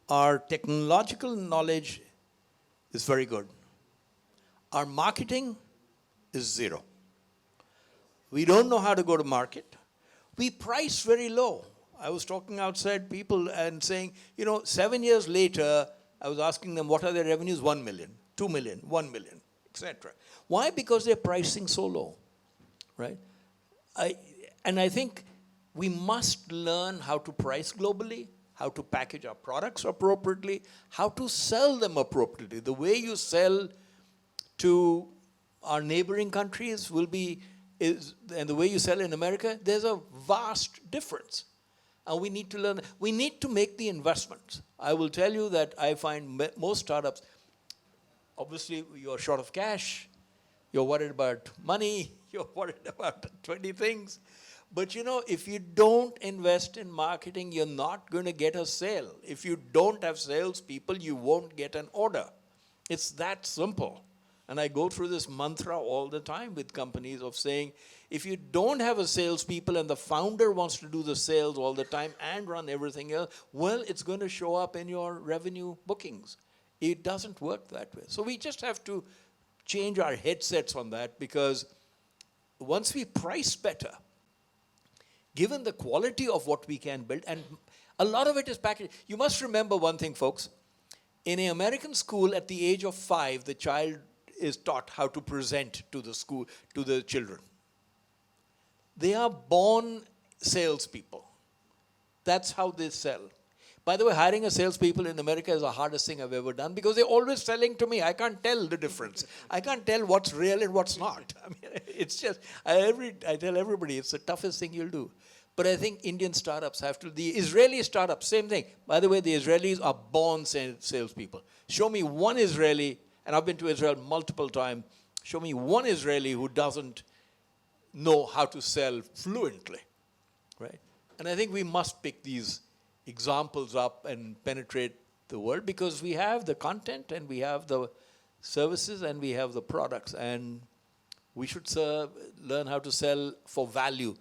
our technological knowledge is very good. Our marketing is zero. We don't know how to go to market. We price very low. I was talking outside people and saying, 7 years later, I was asking them, what are their revenues? 1 million, 2 million, 1 million, etc. Why? Because they're pricing so low, right? I think we must learn how to price globally, how to package our products appropriately, how to sell them appropriately. The way you sell to our neighboring countries and the way you sell in America, there's a vast difference. And we need to learn. We need to make the investments. I will tell you that I find most startups, obviously you're short of cash, you're worried about money, you're worried about 20 things. But if you don't invest in marketing, you're not going to get a sale. If you don't have salespeople, you won't get an order. It's that simple. And I go through this mantra all the time with companies of saying, if you don't have a salespeople and the founder wants to do the sales all the time and run everything else, well, it's going to show up in your revenue bookings. It doesn't work that way. So we just have to change our headsets on that, because once we price better, given the quality of what we can build, and a lot of it is packaged. You must remember one thing, folks. In an American school, at the age of 5, the child is taught how to present to the school, to the children. They are born salespeople. That's how they sell. By the way, hiring a salespeople in America is the hardest thing I've ever done, because they're always selling to me. I can't tell the difference. I can't tell what's real and what's not. It's just, I tell everybody, it's the toughest thing you'll do. But I think Indian startups have to, the Israeli startups, same thing. By the way, the Israelis are born salespeople. Show me one Israeli, and I've been to Israel multiple times, show me one Israeli who doesn't know how to sell fluently, right? And I think we must pick these examples up and penetrate the world, because we have the content and we have the services and we have the products, and we should learn how to sell for value,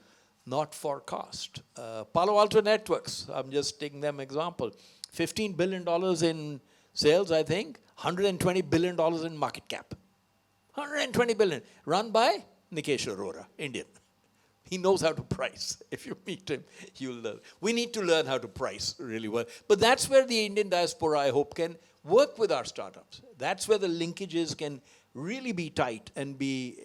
not for cost. Palo Alto Networks, I'm just taking them example, $15 billion in sales, I think, $120 billion in market cap. 120 billion, run by Nikesh Arora, Indian. He knows how to price. If you meet him, you'll learn. We need to learn how to price really well. But that's where the Indian diaspora, I hope, can work with our startups. That's where the linkages can really be tight and be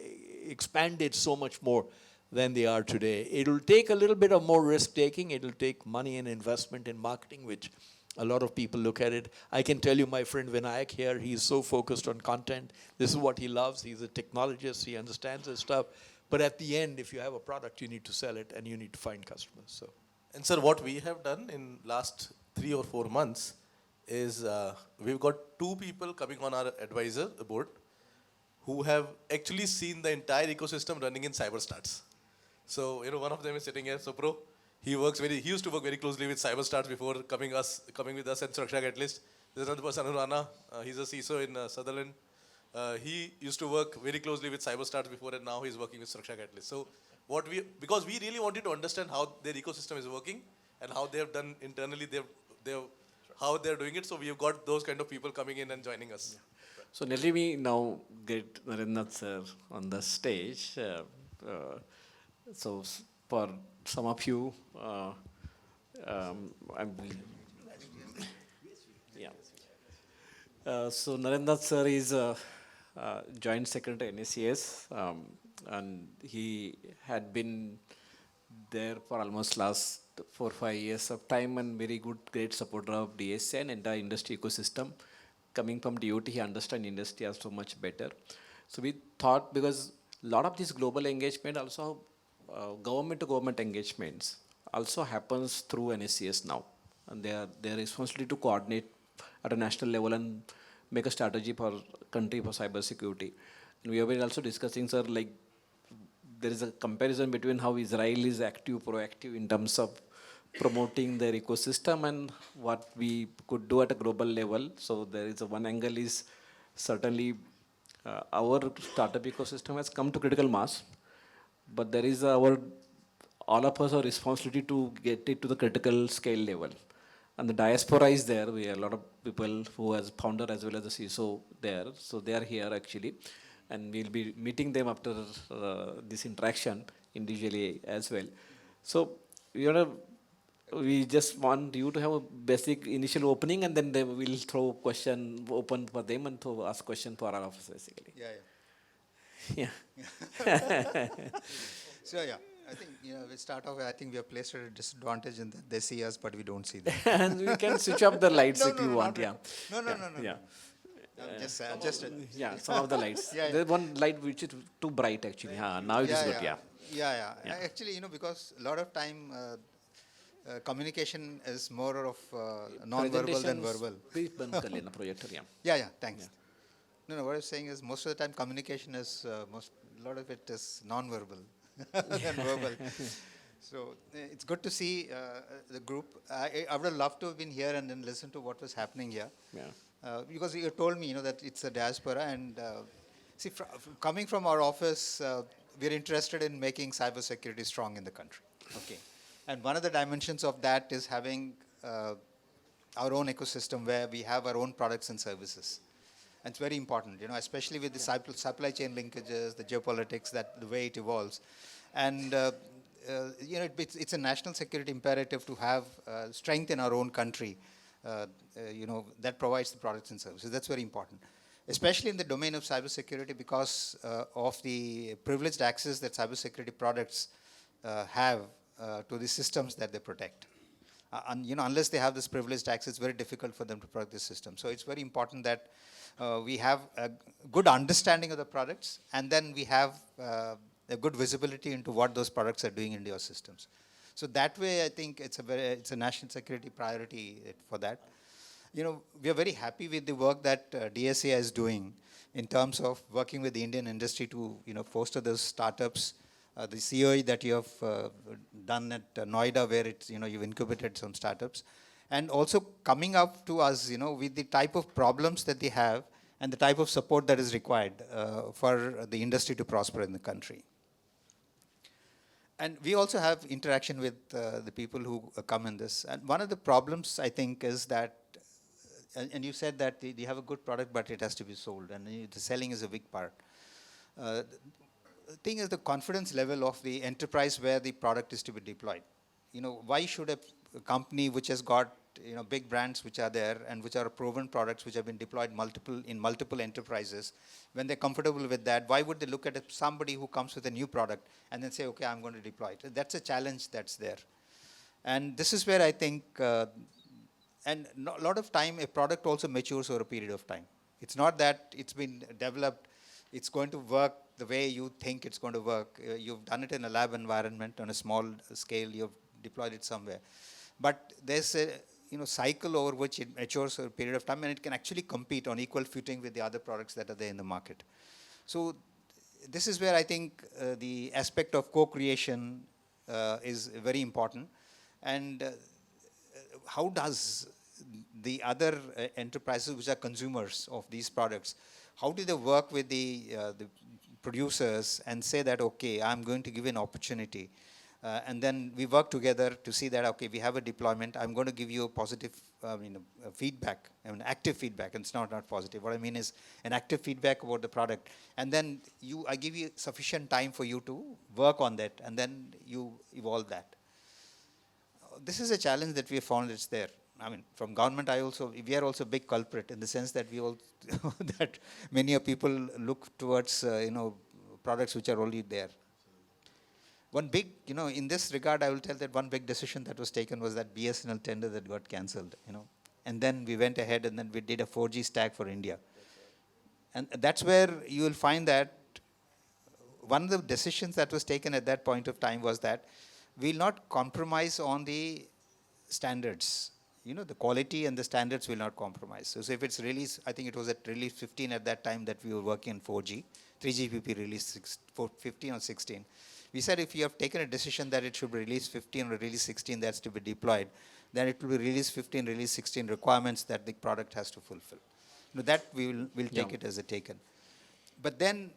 expanded so much more than they are today. It'll take a little bit of more risk-taking. It'll take money and investment in marketing, which a lot of people look at it. I can tell you, my friend Vinayak here, he's so focused on content. This is what he loves. He's a technologist. He understands this stuff. But at the end, if you have a product, you need to sell it and you need to find customers. So, And sir, what we have done in last 3 or 4 months is we've got 2 people coming on our advisor board who have actually seen the entire ecosystem running in CyberStarts. So, one of them is sitting here, Supro. He used to work very closely with CyberStarts before coming with us and Suraksha Catalyst. There's another person, Anurana. He's a CISO in Sutherland. He used to work very closely with CyberStars before, and now he's working with Suraksha Catalyst. So, because we really wanted to understand how their ecosystem is working and how they have done internally, how they're doing it. So we have got those kind of people coming in and joining us. So let me now get Narendrath sir on the stage. For some of you, yeah. So Narendrath sir is Joint Secretary NACS, and he had been there for almost last 4 or 5 years of time, and very good, great supporter of DSCI and entire industry ecosystem. Coming from DOT, he understands industry so much better. So we thought, because a lot of this global engagement also, government to government engagements also happens through NACS now. And their responsibility to coordinate at a national level and make a strategy for country for cybersecurity. And we have been also discussing, sir, like there is a comparison between how Israel is active, proactive in terms of promoting their ecosystem and what we could do at a global level. So there is one angle is certainly our startup ecosystem has come to critical mass, but there is all of us are responsibility to get it to the critical scale level. And the diaspora is there. We have a lot of people who as founder as well as the CISO there. So they are here actually. And we'll be meeting them after this interaction individually as well. So we just want you to have a basic initial opening, and then they will throw question open for them and to ask question for all of us basically. Yeah. Yeah. So yeah, I think we start off. I think we are placed at a disadvantage in that they see us, but we don't see them. And we can switch off the lights if you want. Yeah. No. Yeah. Just Some of the lights. Yeah. There's one light which is too bright actually. Now it is good. Yeah. Yeah. Actually, because a lot of time communication is more of non-verbal than verbal. Please band kar lena projector. Yeah. Yeah. Thanks. No. What I was saying is most of the time communication is a lot of it is non-verbal than verbal. So it's good to see the group. I would have loved to have been here and then listen to what was happening here. Yeah. Because you told me, that it's a diaspora, and see, coming from our office, we're interested in making cybersecurity strong in the country. Okay, and one of the dimensions of that is having our own ecosystem where we have our own products and services, and it's very important, especially with the supply chain linkages, the geopolitics, the way it evolves, and it's a national security imperative to have strength in our own country. That provides the products and services. That's very important, especially in the domain of cybersecurity, because of the privileged access that cybersecurity products have to the systems that they protect. Unless they have this privileged access, it's very difficult for them to protect the system. So it's very important that we have a good understanding of the products, and then we have a good visibility into what those products are doing in your systems. So that way, I think it's a national security priority for that. We are very happy with the work that DSCI is doing in terms of working with the Indian industry to foster those startups. The COE that you have done at Noida, where you've incubated some startups, and also coming up to us, with the type of problems that they have and the type of support that is required for the industry to prosper in the country. And we also have interaction with the people who come in this. And one of the problems, I think, is that, and you said that they have a good product, but it has to be sold, and the selling is a big part. The thing is the confidence level of the enterprise where the product is to be deployed. Why should a company which has got big brands which are there and which are proven products which have been deployed in multiple enterprises, when they're comfortable with that, why would they look at somebody who comes with a new product and then say, okay, I'm going to deploy it? That's a challenge that's there. And this is where I think, and a lot of time, a product also matures over a period of time. It's not that it's been developed, it's going to work the way you think it's going to work. You've done it in a lab environment on a small scale, you've deployed it somewhere. But there's a cycle over which it matures over a period of time, and it can actually compete on equal footing with the other products that are there in the market. So this is where I think the aspect of co-creation is very important. And how does the other enterprises which are consumers of these products, how do they work with the producers and say that, okay, I'm going to give you an opportunity. And then we work together to see that, okay, we have a deployment. I'm going to give you a positive feedback, active feedback. And it's not positive. What I mean is an active feedback about the product. And then I give you sufficient time for you to work on that. And then you evolve that. This is a challenge that we have found it's there. I mean, from government, we are also a big culprit in the sense that that many people look towards, products which are already there. One big, in this regard, I will tell that one big decision that was taken was that BSNL tender that got cancelled, And then we went ahead and then we did a 4G stack for India. And that's where you will find that one of the decisions that was taken at that point of time was that we will not compromise on the standards. The quality and the standards will not compromise. So if it's release, I think it was at release 15 at that time that we were working on 4G, 3GPP release 15 or 16. We said if you have taken a decision that it should be release 15 or release 16 that's to be deployed, then it will be release 15, release 16 requirements that the product has to fulfill. That we will take it as a taken. But then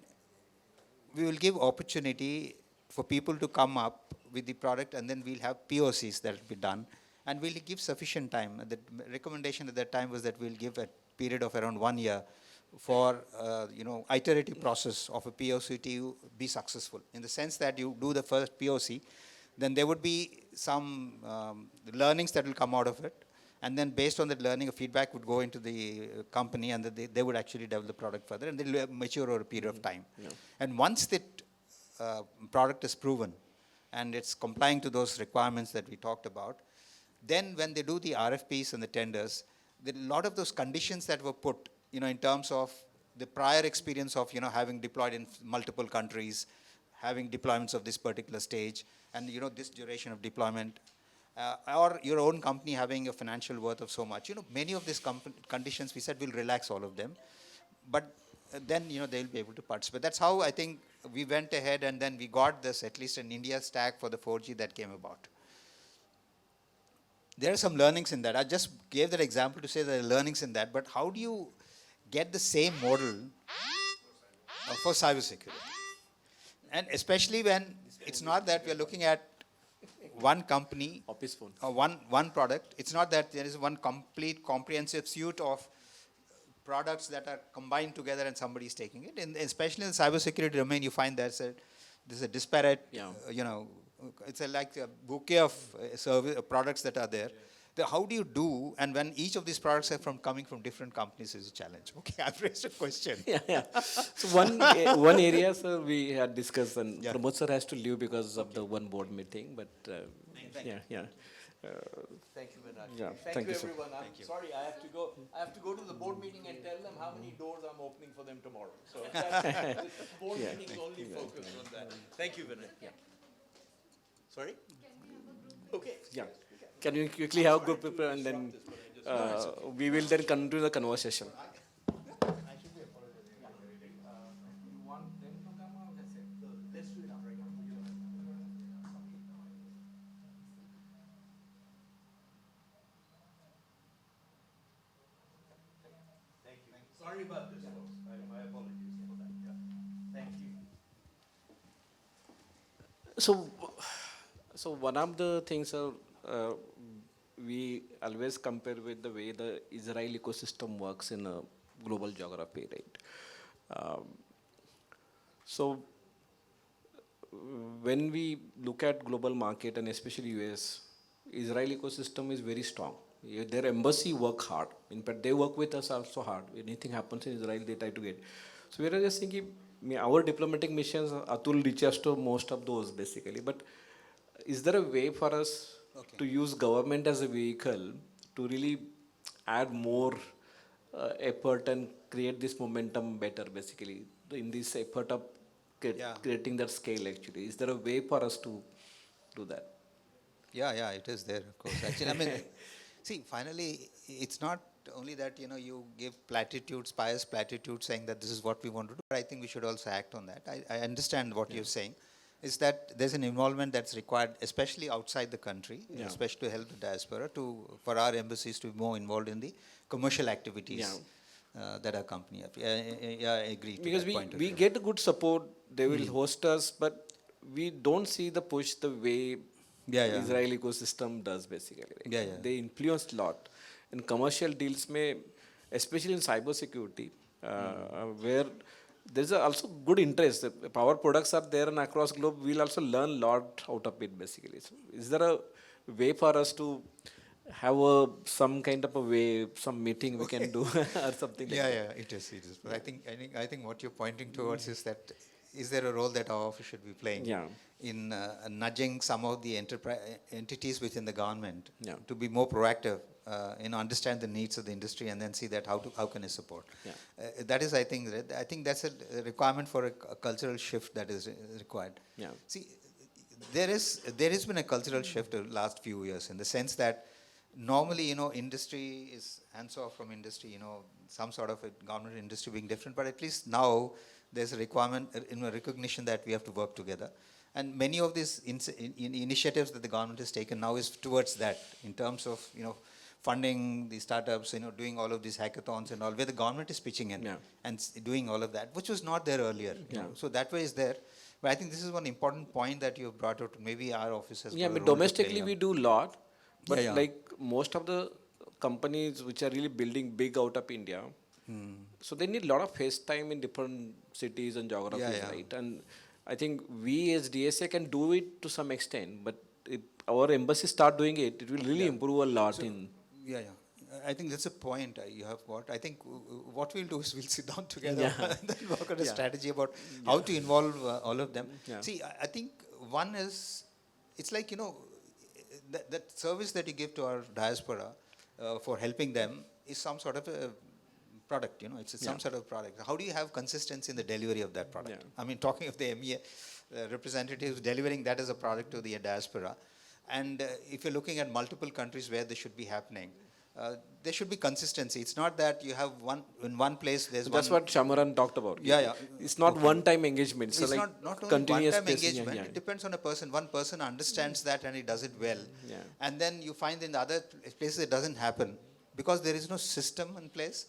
we will give opportunity for people to come up with the product, and then we'll have POCs that will be done, and we'll give sufficient time. The recommendation at that time was that we'll give a period of around 1 year for iterative process of a POC to be successful. In the sense that you do the first POC, then there would be some learnings that will come out of it, and then based on that learning, a feedback would go into the company, and they would actually develop the product further, and they will mature over a period of time. And once the product is proven, and it's complying to those requirements that we talked about, then when they do the RFPs and the tenders, a lot of those conditions that were put, in terms of the prior experience of, having deployed in multiple countries, having deployments of this particular stage, and, this duration of deployment, or your own company having a financial worth of so much. Many of these conditions, we said we'll relax all of them, but then, they'll be able to participate. That's how I think we went ahead, and then we got this, at least an India stack for the 4G that came about. There are some learnings in that. I just gave that example to say there are learnings in that, but how do you get the same model for cybersecurity? And especially when it's not that we are looking at one company or one product. It's not that there is one complete comprehensive suite of products that are combined together and somebody is taking it. And especially in the cybersecurity domain, you find there's a disparate, it's like a bouquet of products that are there. How do you do, and when each of these products are coming from different companies is a challenge. Okay, I've raised a question. So one area, sir, we had discussed, and Pramod sir has to leave because of the one board meeting, but Thank you, Vinay. Thank you, sir. everyone. I'm sorry, I have to go to the board meeting and tell them how many doors I'm opening for them tomorrow. So this board meeting is only focused on that. Thank you, Vinay. Sorry? Okay. Yeah. Can you quickly have group people, and then we will then continue the conversation. Sorry about this, folks. My apologies for that. Yeah. Thank you. So one of the things we always compare with the way the Israel ecosystem works in a global geography, right? So when we look at global market and especially US, Israel ecosystem is very strong. Their embassy work hard. In fact, they work with us also hard. Anything happens in Israel, they try to get. So we are just thinking, our diplomatic missions, Atul reaches to most of those basically. But is there a way for us to use government as a vehicle to really add more effort and create this momentum better basically in this effort of creating that scale actually? Is there a way for us to do that? Yeah, it is there, of course. Actually, I mean, see, finally, it's not only that, you give platitudes, pious platitudes saying that this is what we want to do, but I think we should also act on that. I understand what you're saying. is that there's an involvement that's required, especially outside the country, Yeah. especially to help the diaspora, for our embassies to be more involved in the commercial activities that accompany it. Yeah, I agree to Because that point of we view. get good support, they will host us, but we don't see the push the way Yeah. Israel ecosystem does basically. Right? Yeah. They influence a lot. In commercial deals, especially in cybersecurity, where there's also good interest. If our products are there and across globe, we'll also learn a lot out of it basically. So is there a way for us to have some kind of a way, some meeting we can do or something like that? Yeah, it is. But I think what you're pointing towards is that, is there a role that our office should be playing Yeah. in nudging some of the entities within the government Yeah. to be more proactive, understand the needs of the industry, and then see that how can it support. Yeah. That is, I think that's a requirement for a cultural shift that is required. Yeah. See, there has been a cultural shift in the last few years, in the sense that normally, industry is hands-off from industry, some sort of a government industry being different, but at least now there's a requirement, a recognition that we have to work together. And many of these initiatives that the government has taken now is towards that, in terms of, funding the startups, doing all of these hackathons and all, where the government is pitching in and doing all of that, which was not there earlier. You know. So that way is there. But I think this is one important point that you brought out. Maybe our office has got a role to domestically play we on. do lot, but Yeah. like most of the companies which are really building big out of India, so they need a lot of face time in different cities and geographies, Yeah. right? And I think we as DSA can do it to some extent, but if our embassy start doing it, it will really improve a lot in. Yeah. I think that's a point you have got. I think what we'll do is we'll sit down together and then work on a strategy about how to involve all of them. Yeah. See, I think one is, it's like, that service that you give to our diaspora for helping them is some sort of a product, it's some sort of product. How do you have consistency in the delivery of that product? Yeah. I mean, talking of the MEA representatives delivering that as a product to the diaspora. And if you're looking at multiple countries where this should be happening, there should be consistency. It's not that you have in one place there's That's one. what Shamaran talked about. Yeah. It's not one-time engagement. So It's like not only continuous one-time placing, engagement. It depends on a person. One person understands that and he does it well. Yeah. And then you find in the other places it doesn't happen because there is no system in place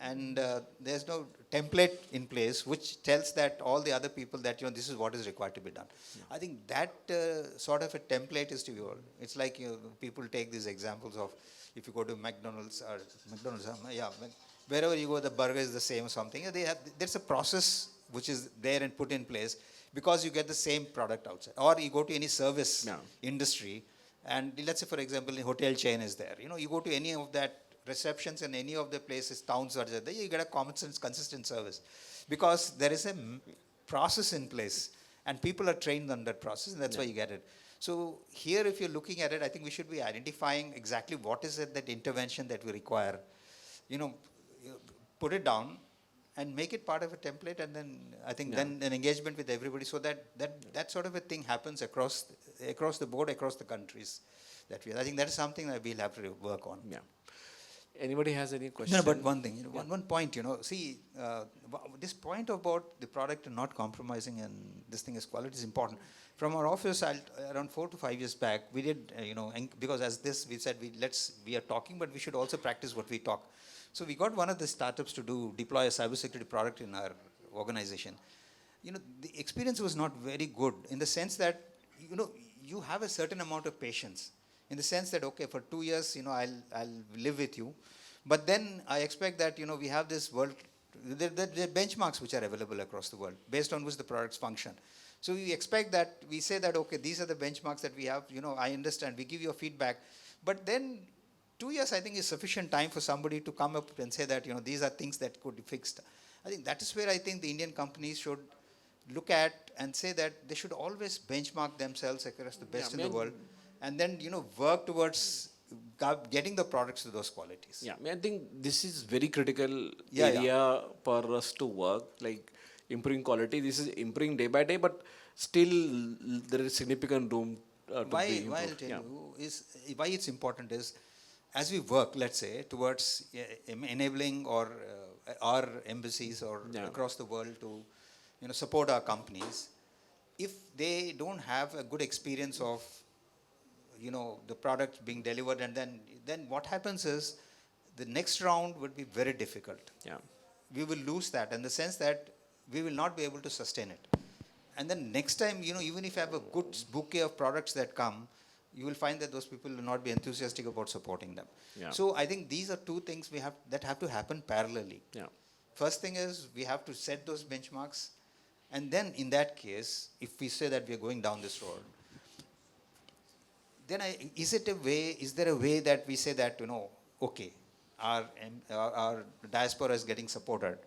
and there's no template in place which tells that all the other people that this is what is required to be done. I think that sort of a template is to be. It's like people take these examples of, if you go to McDonald's, wherever you go, the burger is the same or something. There's a process which is there and put in place because you get the same product outside. Or you go to any service industry, and let's say, for example, a hotel chain is there. You go to any of that receptions in any of the places, towns or there, you get a common sense, consistent service because there is a process in place and people are trained on that process, and that's why you get it. So here, if you're looking at it, I think we should be identifying exactly what is it, that intervention that we require. Put it down and make it part of a template, and then I think then an engagement with everybody, so that sort of a thing happens across the board, across the countries. I think that is something that we'll have to work on. Yeah. Anybody has any questions? No, but one thing, one point, see, this point about the product and not compromising and this thing is quality is important. From our office, around 4 to 5 years back, we did, because as this, we said, we are talking, but we should also practice what we talk. So we got one of the startups to deploy a cybersecurity product in our organization. The experience was not very good in the sense that, you have a certain amount of patience. In the sense that, okay, for 2 years, I'll live with you. But then I expect that, we have this world, there are benchmarks which are available across the world based on which the products function. So we expect that, we say that, okay, these are the benchmarks that we have, I understand, we give you a feedback. But then 2 years, I think, is sufficient time for somebody to come up and say that, these are things that could be fixed. I think that is where I think the Indian companies should look at and say that they should always benchmark themselves across the best in the world. And then, work towards getting the products to those qualities. Yeah, I think this is very critical area for us to work, like improving quality. This is improving day by day, but still there is significant room to Why be improved. I'll tell you is why it's important is, as we work, let's say, towards enabling or our embassies or across the world to, support our companies. if they don't have a good experience of, the product being delivered, and then what happens is the next round would be very difficult. Yeah. We will lose that in the sense that we will not be able to sustain it. And then next time, even if you have a good bouquet of products that come, you will find that those people will not be enthusiastic about supporting them. Yeah. So I think these are two things that have to happen parallelly. Yeah. First thing is we have to set those benchmarks, and then in that case, if we say that we are going down this road, then is there a way that we say that, okay, our diaspora is getting supported,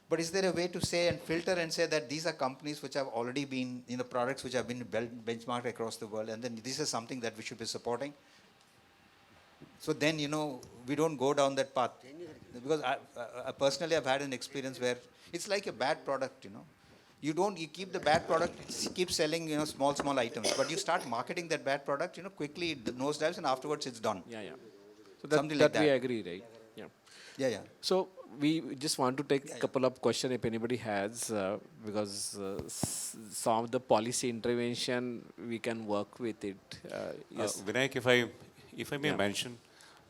but is there a way to say and filter and say that these are companies which have already been, products which have been benchmarked across the world, and then this is something that we should be supporting? So then, we don't go down that path. Because I personally have had an experience where it's like a bad product, You keep the bad product, keep selling, small items, but you start marketing that bad product, quickly it nosedives, and afterwards it's done. Yeah. So Something that like we that. agree, right? Yeah. Yeah. So we just want to take a couple of questions if anybody has, because some of the policy intervention we can work with it. Yes. Vinayak, if I may Yeah. mention,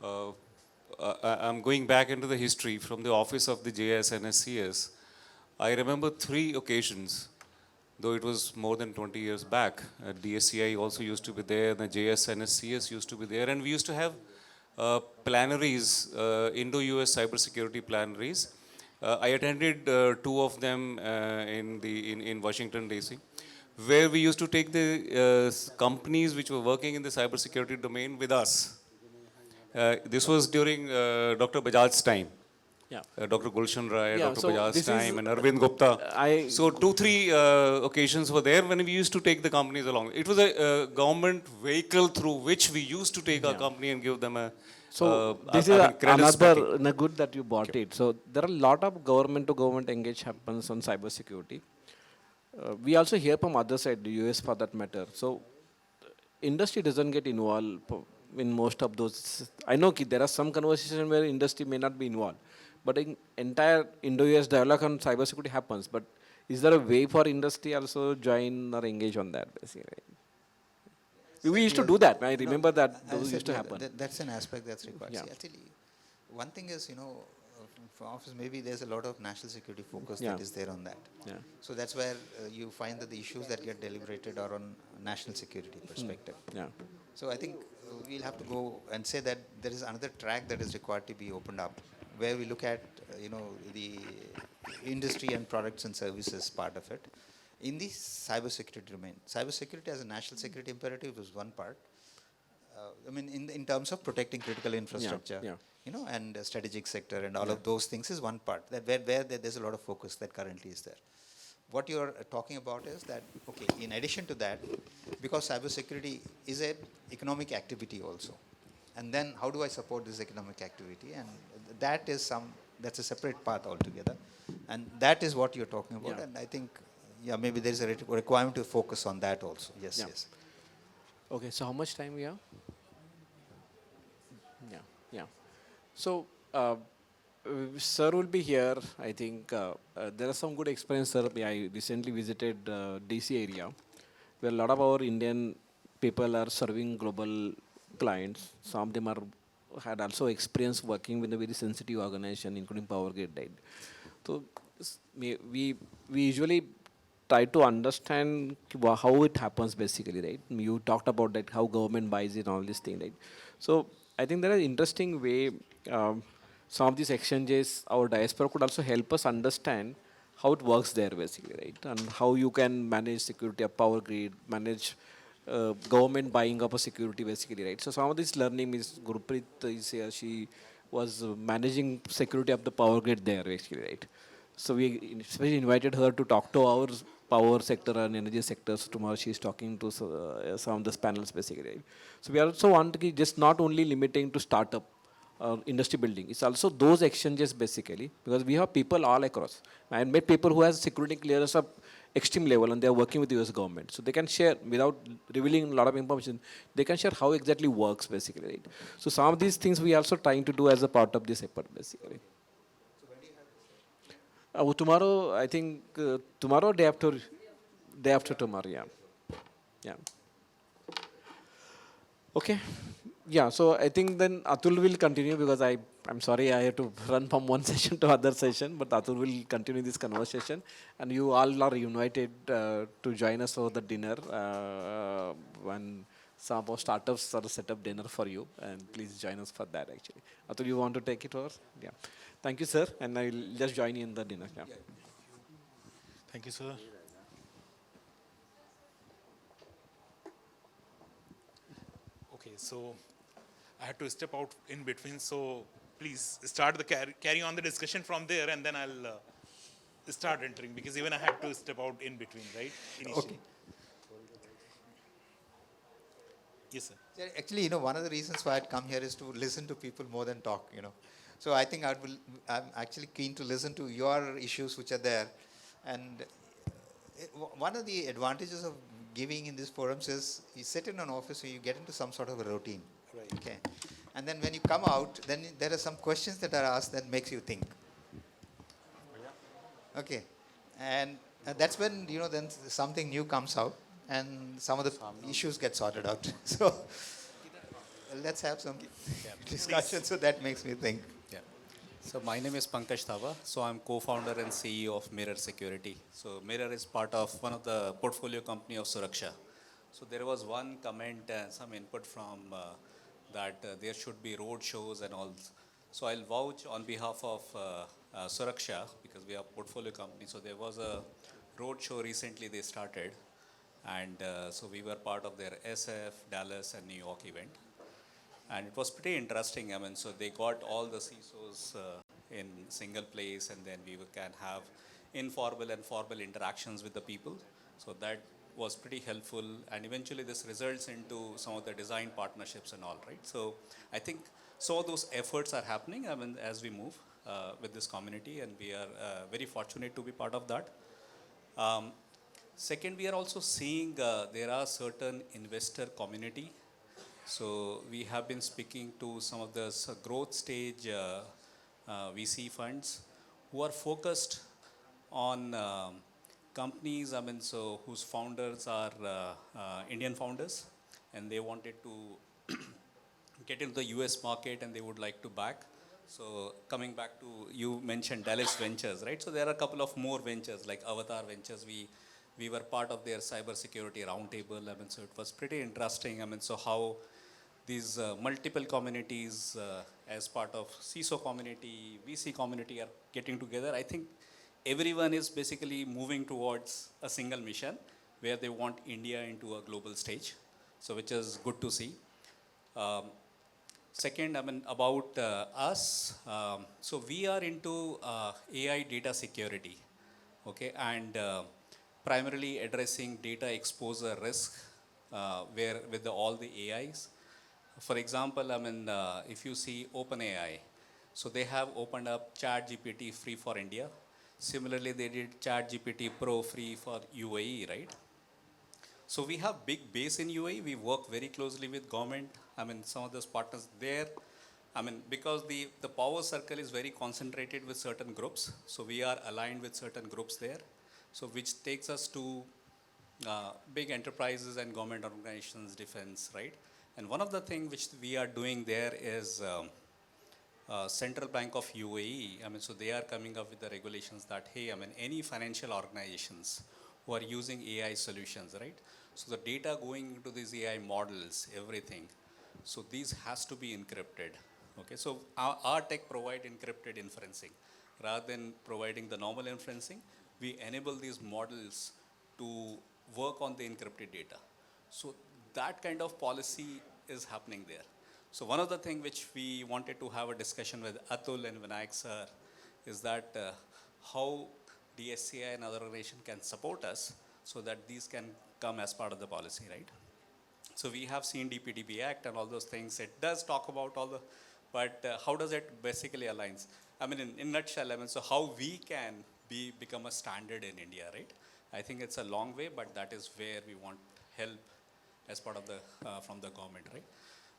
I'm going back into the history from the office of the JS and SCS. I remember 3 occasions, though it was more than 20 years back. DSCI also used to be there, the JS and SCS used to be there, and we used to have plenaries, Indo-US cybersecurity plenaries. I attended 2 of them in Washington, D.C., where we used to take the companies which were working in the cybersecurity domain with us. This was during Dr. Bajaj's time. Yeah. Dr. Gulshan Rai, Yeah, Dr. so Bajaj's this is- time, and Arvind Gupta. So 2-3 occasions were there when we used to take the companies along. It was a government vehicle through which we used to take our company and give them a So this is credits another backing. good that you bought it. So there are a lot of government to government engage happens on cybersecurity. We also hear from other side, the US for that matter. So industry doesn't get involved in most of those. I know there are some conversations where industry may not be involved, but in entire Indo-US dialogue on cybersecurity happens. But is there a way for industry also join or engage on that basically? We used to do that. I remember that those used to happen. That's an aspect that's required. Yeah. See, actually, one thing is, for office, maybe there's a lot of national security focus Yeah. that is there on that. Yeah. So that's where you find that the issues that get deliberated are on national security perspective. Yeah. So I think we'll have to go and say that there is another track that is required to be opened up, where we look at, the industry and products and services part of it. In the cybersecurity domain, cybersecurity as a national security imperative is one part. In terms of protecting critical infrastructure, yeah. And strategic sector and all of those things is one part. That where there's a lot of focus that currently is there. What you're talking about is that, okay, in addition to that, because cybersecurity is an economic activity also, and then how do I support this economic activity? And that's a separate path altogether, and that is what you're talking about. Yeah. And I think, maybe there is a requirement to focus on that also. Yes, Yeah. yes. Okay, so how much time we have? Yeah. So, sir will be here. I think there are some good experience, sir. I recently visited DC area, where a lot of our Indian people are serving global clients. Some of them had also experience working with a very sensitive organization, including Power Grid. Right? So, we usually try to understand how it happens basically, right? You talked about that, how government buys it, all this thing, right? So I think there is an interesting way, some of these exchanges, our diaspora could also help us understand how it works there basically, right? And how you can manage security of Power Grid, manage government buying of a security basically, right? So some of this learning is, Gurpreet is here, she was managing security of the Power Grid there basically, right? So we especially invited her to talk to our power sector and energy sectors. Tomorrow she is talking to some of the panels basically. Right? So we also want to just not only limiting to startup industry building. It's also those exchanges basically, because we have people all across. I met people who has security clearance of extreme level and they are working with the US government. So they can share, without revealing a lot of information, they can share how exactly works basically. Right? So some of these things we are also trying to do as a part of this effort basically. Tomorrow, I think tomorrow day Day after tomorrow, yeah. Yeah. Okay. Yeah, so I think then Atul will continue because I'm sorry I have to run from one session to other session, but Atul will continue this conversation. And you all are invited to join us for the dinner when some of our startups are set up dinner for you. And please join us for that actually. Atul, you want to take it over? Yeah. Thank you, sir. And I will just join you in the dinner. Yeah. Thank you, sir. Okay, so I had to step out in between, so please start the carry on the discussion from there, and then I'll start entering, because even I had to step out in between, right? Initially. Okay. Yes, sir. Yeah, actually, one of the reasons why I'd come here is to listen to people more than talk. So I think I'm actually keen to listen to your issues which are there. And one of the advantages of giving in these forums is you sit in an office where you get into some sort of a routine. Right. Okay. And then when you come out, then there are some questions that are asked that makes you think. Okay. And that's when, then something new comes out and some of the issues get sorted out. So let's have some discussion. So that makes me think. Yeah. So my name is Pankaj Thava. So I'm co-founder and CEO of Mirror Security. So Mirror is part of one of the portfolio company of Suraksha. So there was one comment, some input from that there should be road shows and all. So I'll vouch on behalf of Suraksha, because we are a portfolio company. So there was a road show recently they started. And so we were part of their SF, Dallas, and New York event. And it was pretty interesting. So they got all the CISOs in single place, and then we can have informal and formal interactions with the people. So that was pretty helpful. And eventually this results into some of the design partnerships and all, right? So I think some of those efforts are happening as we move with this community, and we are very fortunate to be part of that. Second, we are also seeing there are certain investor community. So we have been speaking to some of the growth stage VC funds who are focused on companies, so whose founders are Indian founders, and they wanted to get into the US market and they would like to back. So coming back to, you mentioned Dallas Ventures, right? So there are a couple of more ventures like Avatar Ventures. We were part of their cybersecurity roundtable. So it was pretty interesting. So how these multiple communities as part of CISO community, VC community are getting together. I think everyone is basically moving towards a single mission where they want India into a global stage. So which is good to see. Second, about us. So we are into AI data security, okay, and primarily addressing data exposure risk where with all the AIs. For example, if you see OpenAI, so they have opened up ChatGPT free for India. Similarly, they did ChatGPT Pro free for UAE, right? So we have big base in UAE. We work very closely with government. Some of those partners there. Because the power circle is very concentrated with certain groups. So we are aligned with certain groups there. So which takes us to big enterprises and government organizations, defense, right? And one of the things which we are doing there is Central Bank of UAE. So they are coming up with the regulations that, hey, any financial organizations who are using AI solutions, right? So the data going into these AI models, everything. So these has to be encrypted. Okay, so our tech provide encrypted inferencing. Rather than providing the normal inferencing, we enable these models to work on the encrypted data. So that kind of policy is happening there. So one of the things which we wanted to have a discussion with Atul and Vinayak sir is that how DSCI and other organizations can support us so that these can come as part of the policy, right? So we have seen DPDP Act and all those things. It does talk about all the, but how does it basically aligns? In nutshell, so how we can become a standard in India, right? I think it's a long way, but that is where we want help as part of the, from the government, right?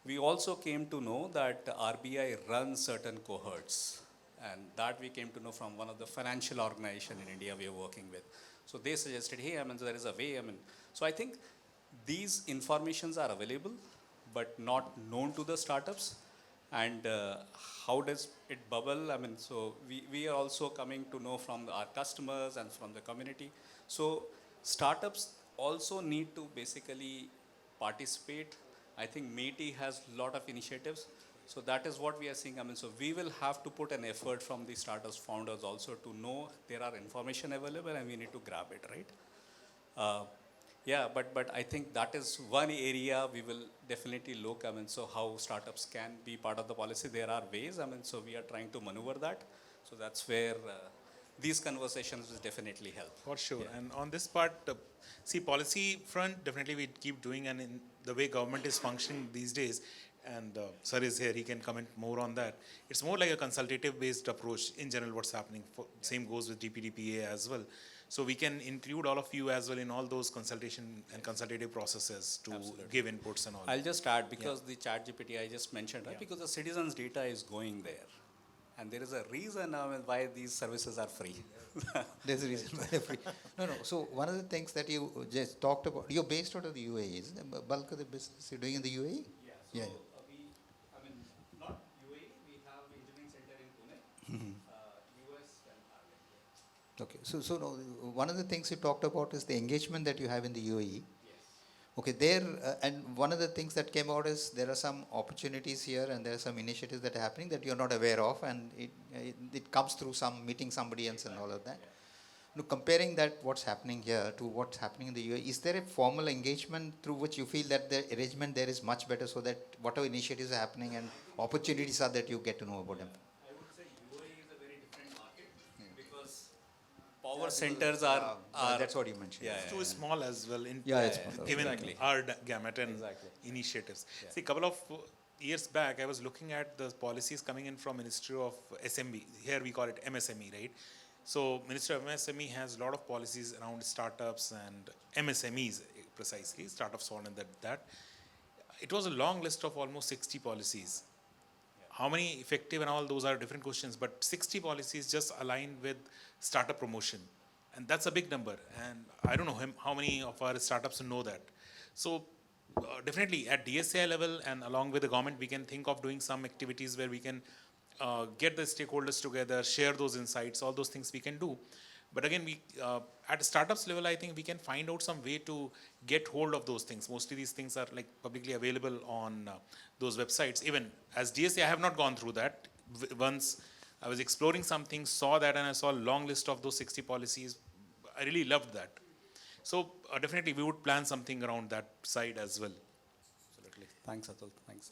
We also came to know that RBI runs certain cohorts, and that we came to know from one of the financial organizations in India we are working with. So they suggested, hey, I mean, there is a way, I mean. So I think these informations are available, but not known to the startups. And how does it bubble? I mean, so we are also coming to know from our customers and from the community. So startups also need to basically participate. I think METI has a lot of initiatives. So that is what we are seeing. I mean, so we will have to put an effort from the startups founders also to know there are information available and we need to grab it, right? Yeah, but I think that is one area we will definitely look. I mean, so how startups can be part of the policy. There are ways. I mean, so we are trying to maneuver that. So that's where these conversations will definitely help. For sure. And on this part, see, policy front, definitely we keep doing, and in the way government is functioning these days, and sir is here, he can comment more on that. It's more like a consultative based approach in general what's happening. Same goes with DPDPA as well. So we can include all of you as well in all those consultation and consultative processes to give inputs and all. I'll just add, because the chat GPT I just mentioned, right? Because the citizens' data is going there. And there is a reason why these services are free. There's a reason why they're free. No. So one of the things that you just talked about, you're based out of the UAE, isn't it? Bulk of the business you're doing in the UAE? Yeah. So I mean, not UAE, we have engineering center in Pune, US and Ireland. Okay, so no, one of the things you talked about is the engagement that you have in the UAE. Okay, there, and one of the things that came out is there are some opportunities here and there are some initiatives that are happening that you're not aware of, and it comes through some meeting somebody else and all of that. Now, comparing that, what's happening here to what's happening in the UAE, is there a formal engagement through which you feel that the arrangement there is much better so that whatever initiatives are happening and opportunities are that you get to know about them? I would say UAE is a very different market because power centers are that's what you mentioned. It's too small as well, in it's small. given Exactly. our gamut and initiatives. See, a couple of years back, I was looking at the policies coming in from Ministry of SMB. Here we call it MSME, right? So Ministry of MSME has a lot of policies around startups and MSMEs, precisely, startups on and that. It was a long list of almost 60 policies. How many effective and all, those are different questions, but 60 policies just aligned with startup promotion. And that's a big number. And I don't know how many of our startups know that. So definitely at DSCI level and along with the government, we can think of doing some activities where we can get the stakeholders together, share those insights, all those things we can do. But again, we at startups level, I think we can find out some way to get hold of those things. Mostly these things are like publicly available on those websites. Even as DSCI, I have not gone through that. Once I was exploring some things, saw that, and I saw a long list of those 60 policies. I really loved that. So definitely we would plan something around that side as well. Absolutely. Thanks, Atul. Thanks.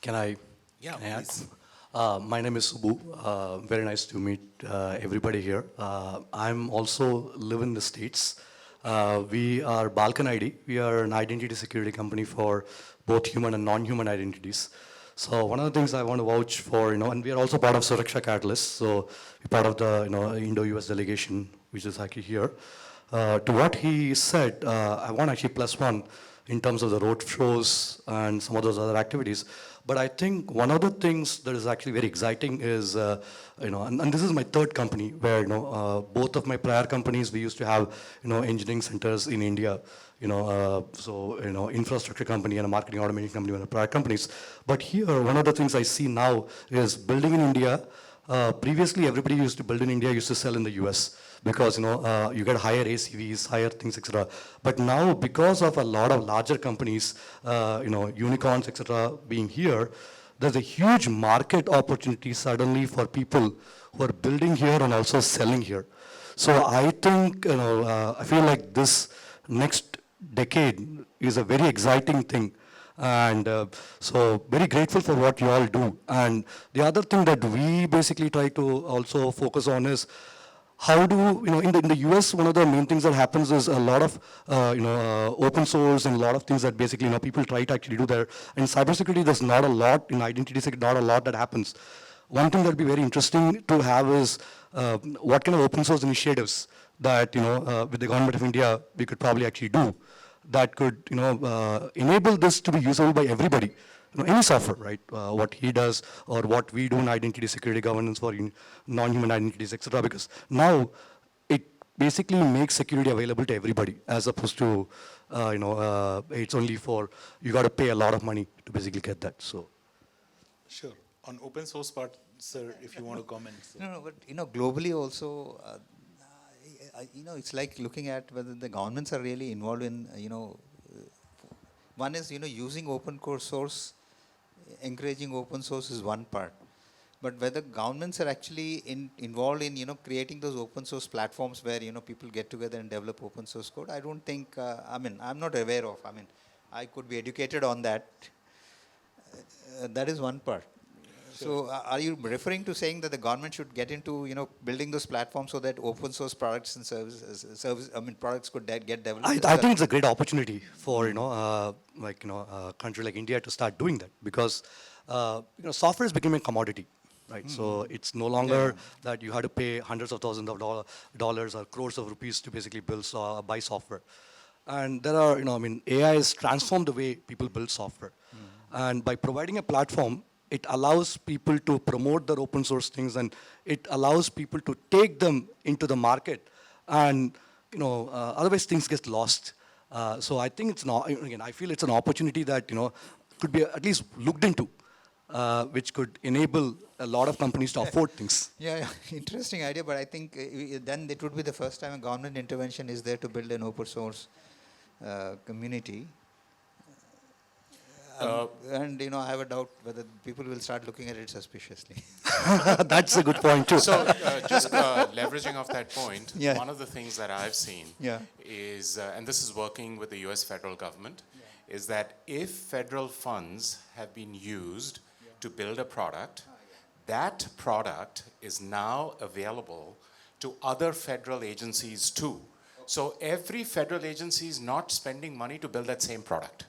Can I Yeah, add? please. My name is Subbu. Very nice to meet everybody here. I'm also live in the States. We are Balkan ID. We are an identity security company for both human and non-human identities. So one of the things I want to vouch for, and we are also part of Suraksha Catalyst. So we're part of the, Indo-US delegation, which is actually here. To what he said, I want actually +1 in terms of the road shows and some of those other activities. But I think one of the things that is actually very exciting is, and this is my third company where, both of my prior companies, we used to have, engineering centers in India, infrastructure company and a marketing automation company were the prior companies. But here, one of the things I see now is building in India. Previously, everybody used to build in India, used to sell in the US because, you get higher ACVs, higher things, etc. But now, because of a lot of larger companies, unicorns, etc., being here, there's a huge market opportunity suddenly for people who are building here and also selling here. So I think, I feel like this next decade is a very exciting thing. And so very grateful for what you all do. And the other thing that we basically try to also focus on is how do, in the US, one of the main things that happens is a lot of, open source and a lot of things that basically, people try to actually do there. In cybersecurity, there's not a lot, in identity security, not a lot that happens. One thing that would be very interesting to have is what kind of open source initiatives that, with the government of India, we could probably actually do that could, enable this to be usable by everybody. Any software, right? What he does or what we do in identity security governance for non-human identities, etc. Because now it basically makes security available to everybody, as opposed to, it's only for, you got to pay a lot of money to basically get that. So, Sure. On open source part, sir, if you want to comment. So. No, but globally also, it's like looking at whether the governments are really involved in, one is, using open core source, encouraging open source is one part. But whether governments are actually involved in, creating those open source platforms where, people get together and develop open source code, I don't think, I'm not aware of. I could be educated on that. That is one part. So are you referring to saying that the government should get into, building those platforms so that open source products and products could get developed? I think it's a great opportunity for, a country like India to start doing that, because, software is becoming a commodity. Right, so it's no longer that you had to pay hundreds of thousands of dollars or crores of rupees to basically buy software. And there are, AI has transformed the way people build software. And by providing a platform, it allows people to promote their open source things, and it allows people to take them into the market. And, otherwise things get lost. So I think it's not, again, I feel it's an opportunity that, could be at least looked into. Which could enable a lot of companies to afford things. Yeah, interesting idea, but I think then it would be the first time a government intervention is there to build an open source community. And I have a doubt whether people will start looking at it suspiciously. That's a good point too. So just leveraging off that point, one of the things that I've seen is, and this is working with the US federal government, is that if federal funds have been used to build a product, that product is now available to other federal agencies too. So every federal agency is not spending money to build that same product,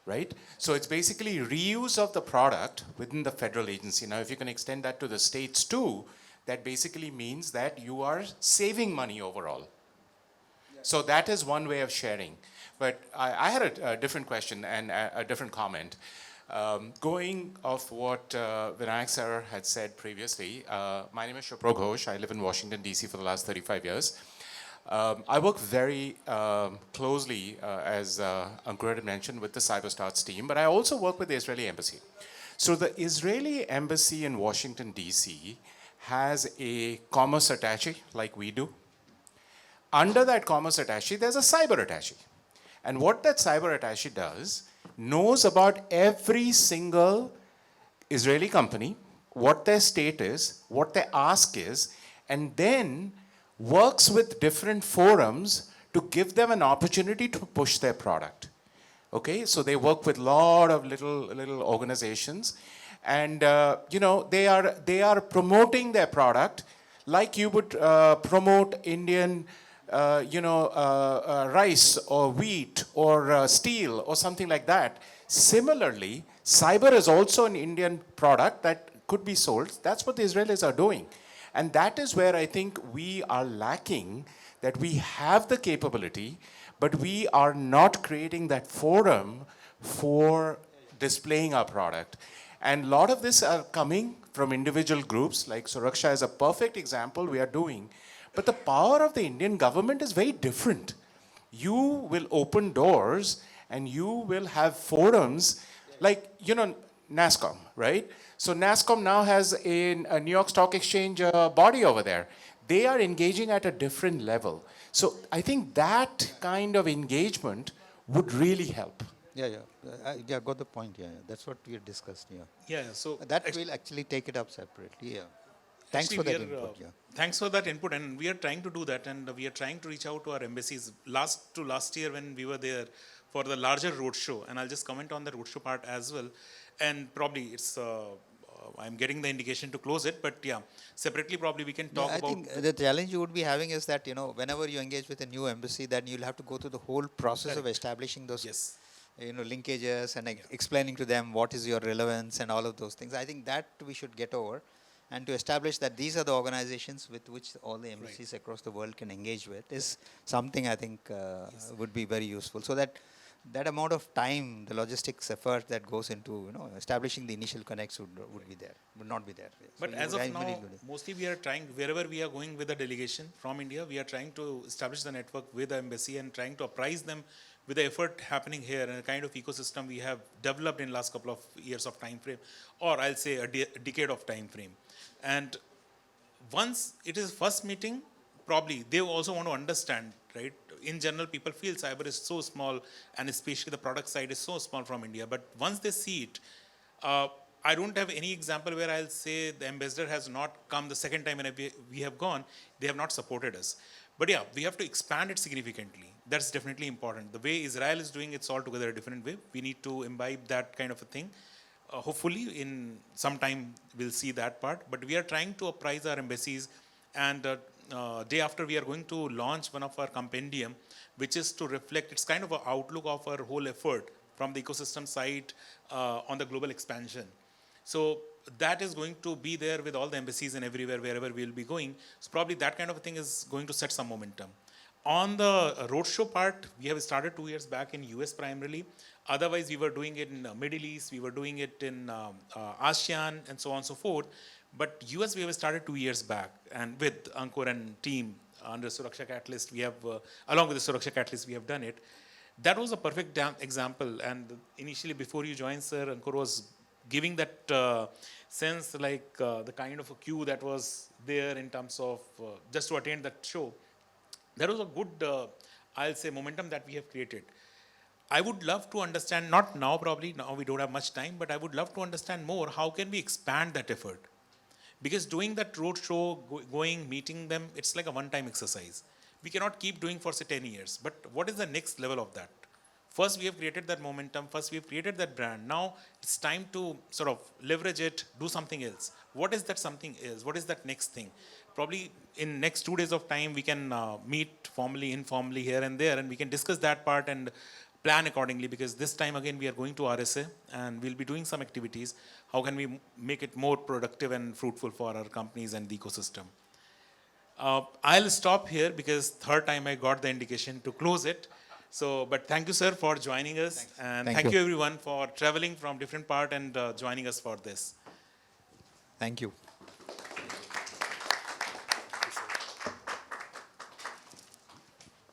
right? So it's basically reuse of the product within the federal agency. Now, if you can extend that to the states too, that basically means that you are saving money overall. So that is one way of sharing. But I had a different question and a different comment. Going off what Vinayak sir had said previously, my name is Shupro Ghosh. I live in Washington, D.C. for the last 35 years. I work very closely, as Ankur had mentioned, with the CyberStarts team, but I also work with the Israeli embassy. So the Israeli embassy in Washington, D.C. has a commerce attaché, like we do. Under that commerce attaché, there's a cyber attaché. And what that cyber attaché does, knows about every single Israeli company, what their state is, what their ask is, and then works with different forums to give them an opportunity to push their product. Okay, so they work with a lot of little organizations, and they are promoting their product like you would promote Indian rice or wheat or steel or something like that. Similarly, cyber is also an Indian product that could be sold. That's what the Israelis are doing. And that is where I think we are lacking, that we have the capability, but we are not creating that forum for displaying our product. And a lot of this are coming from individual groups, like Suraksha is a perfect example we are doing. But the power of the Indian government is very different. You will open doors and you will have forums like, NASSCOM, right? So NASSCOM now has a New York Stock Exchange body over there. They are engaging at a different level. So I think that kind of engagement would really help. Yeah, got the point. Yeah, that's what we discussed. Yeah, so that will actually take it up separately. Yeah. Thanks for that input. Thanks for that input, and we are trying to do that, and we are trying to reach out to our embassies. Last year when we were there for the larger roadshow, and I'll just comment on the roadshow part as well, and probably it's I'm getting the indication to close it, but yeah, separately probably we can talk about. I think the challenge you would be having is that whenever you engage with a new embassy, then you'll have to go through the whole process of establishing those linkages and explaining to them what is your relevance and all of those things. I think that we should get over. And to establish that these are the organizations with which all the embassies across the world can engage with is something I think would be very useful. So that that amount of time, the logistics effort that goes into establishing the initial connects would not be there. But So as you of would now, ideally do it. mostly we are trying, wherever we are going with the delegation from India, we are trying to establish the network with the embassy and trying to apprise them with the effort happening here and the kind of ecosystem we have developed in last couple of years of time frame, or I'll say a decade of time frame. And once it is first meeting, probably they also want to understand, right? In general, people feel cyber is so small, and especially the product side is so small from India. But once they see it, I don't have any example where I'll say the ambassador has not come the second time when we have gone, they have not supported us. But yeah, we have to expand it significantly. That's definitely important. The way Israel is doing it's altogether a different way. We need to imbibe that kind of a thing. Hopefully in some time we'll see that part, but we are trying to apprise our embassies, and day after we are going to launch one of our compendium, which is to reflect, it's kind of an outlook of our whole effort from the ecosystem side on the global expansion. So that is going to be there with all the embassies and everywhere, wherever we'll be going. So probably that kind of a thing is going to set some momentum. On the roadshow part, we have started 2 years back in US primarily. Otherwise, we were doing it in Middle East, we were doing it in ASEAN, and so on and so forth. But US, we have started 2 years back, and with Ankur and team under Suraksha Catalyst, we have, along with the Suraksha Catalyst, we have done it. That was a perfect example. And initially, before you joined, sir, Ankur was giving that sense, like the kind of a queue that was there in terms of just to attend that show. That was a good, I'll say, momentum that we have created. I would love to understand, not now probably, now we don't have much time, but I would love to understand more, how can we expand that effort? Because doing that road show, going, meeting them, it's like a one-time exercise. We cannot keep doing for say 10 years, but what is the next level of that? First, we have created that momentum. First, we have created that brand. Now, it's time to sort of leverage it, do something else. What is that something else? What is that next thing? Probably in next 2 days of time, we can meet formally, informally here and there, and we can discuss that part and plan accordingly, because this time again, we are going to RSA and we'll be doing some activities. How can we make it more productive and fruitful for our companies and the ecosystem? I'll stop here because third time I got the indication to close it. So, but thank you, sir, for joining us. Thanks. And thank you everyone for traveling from different part and joining us for this. Thank you.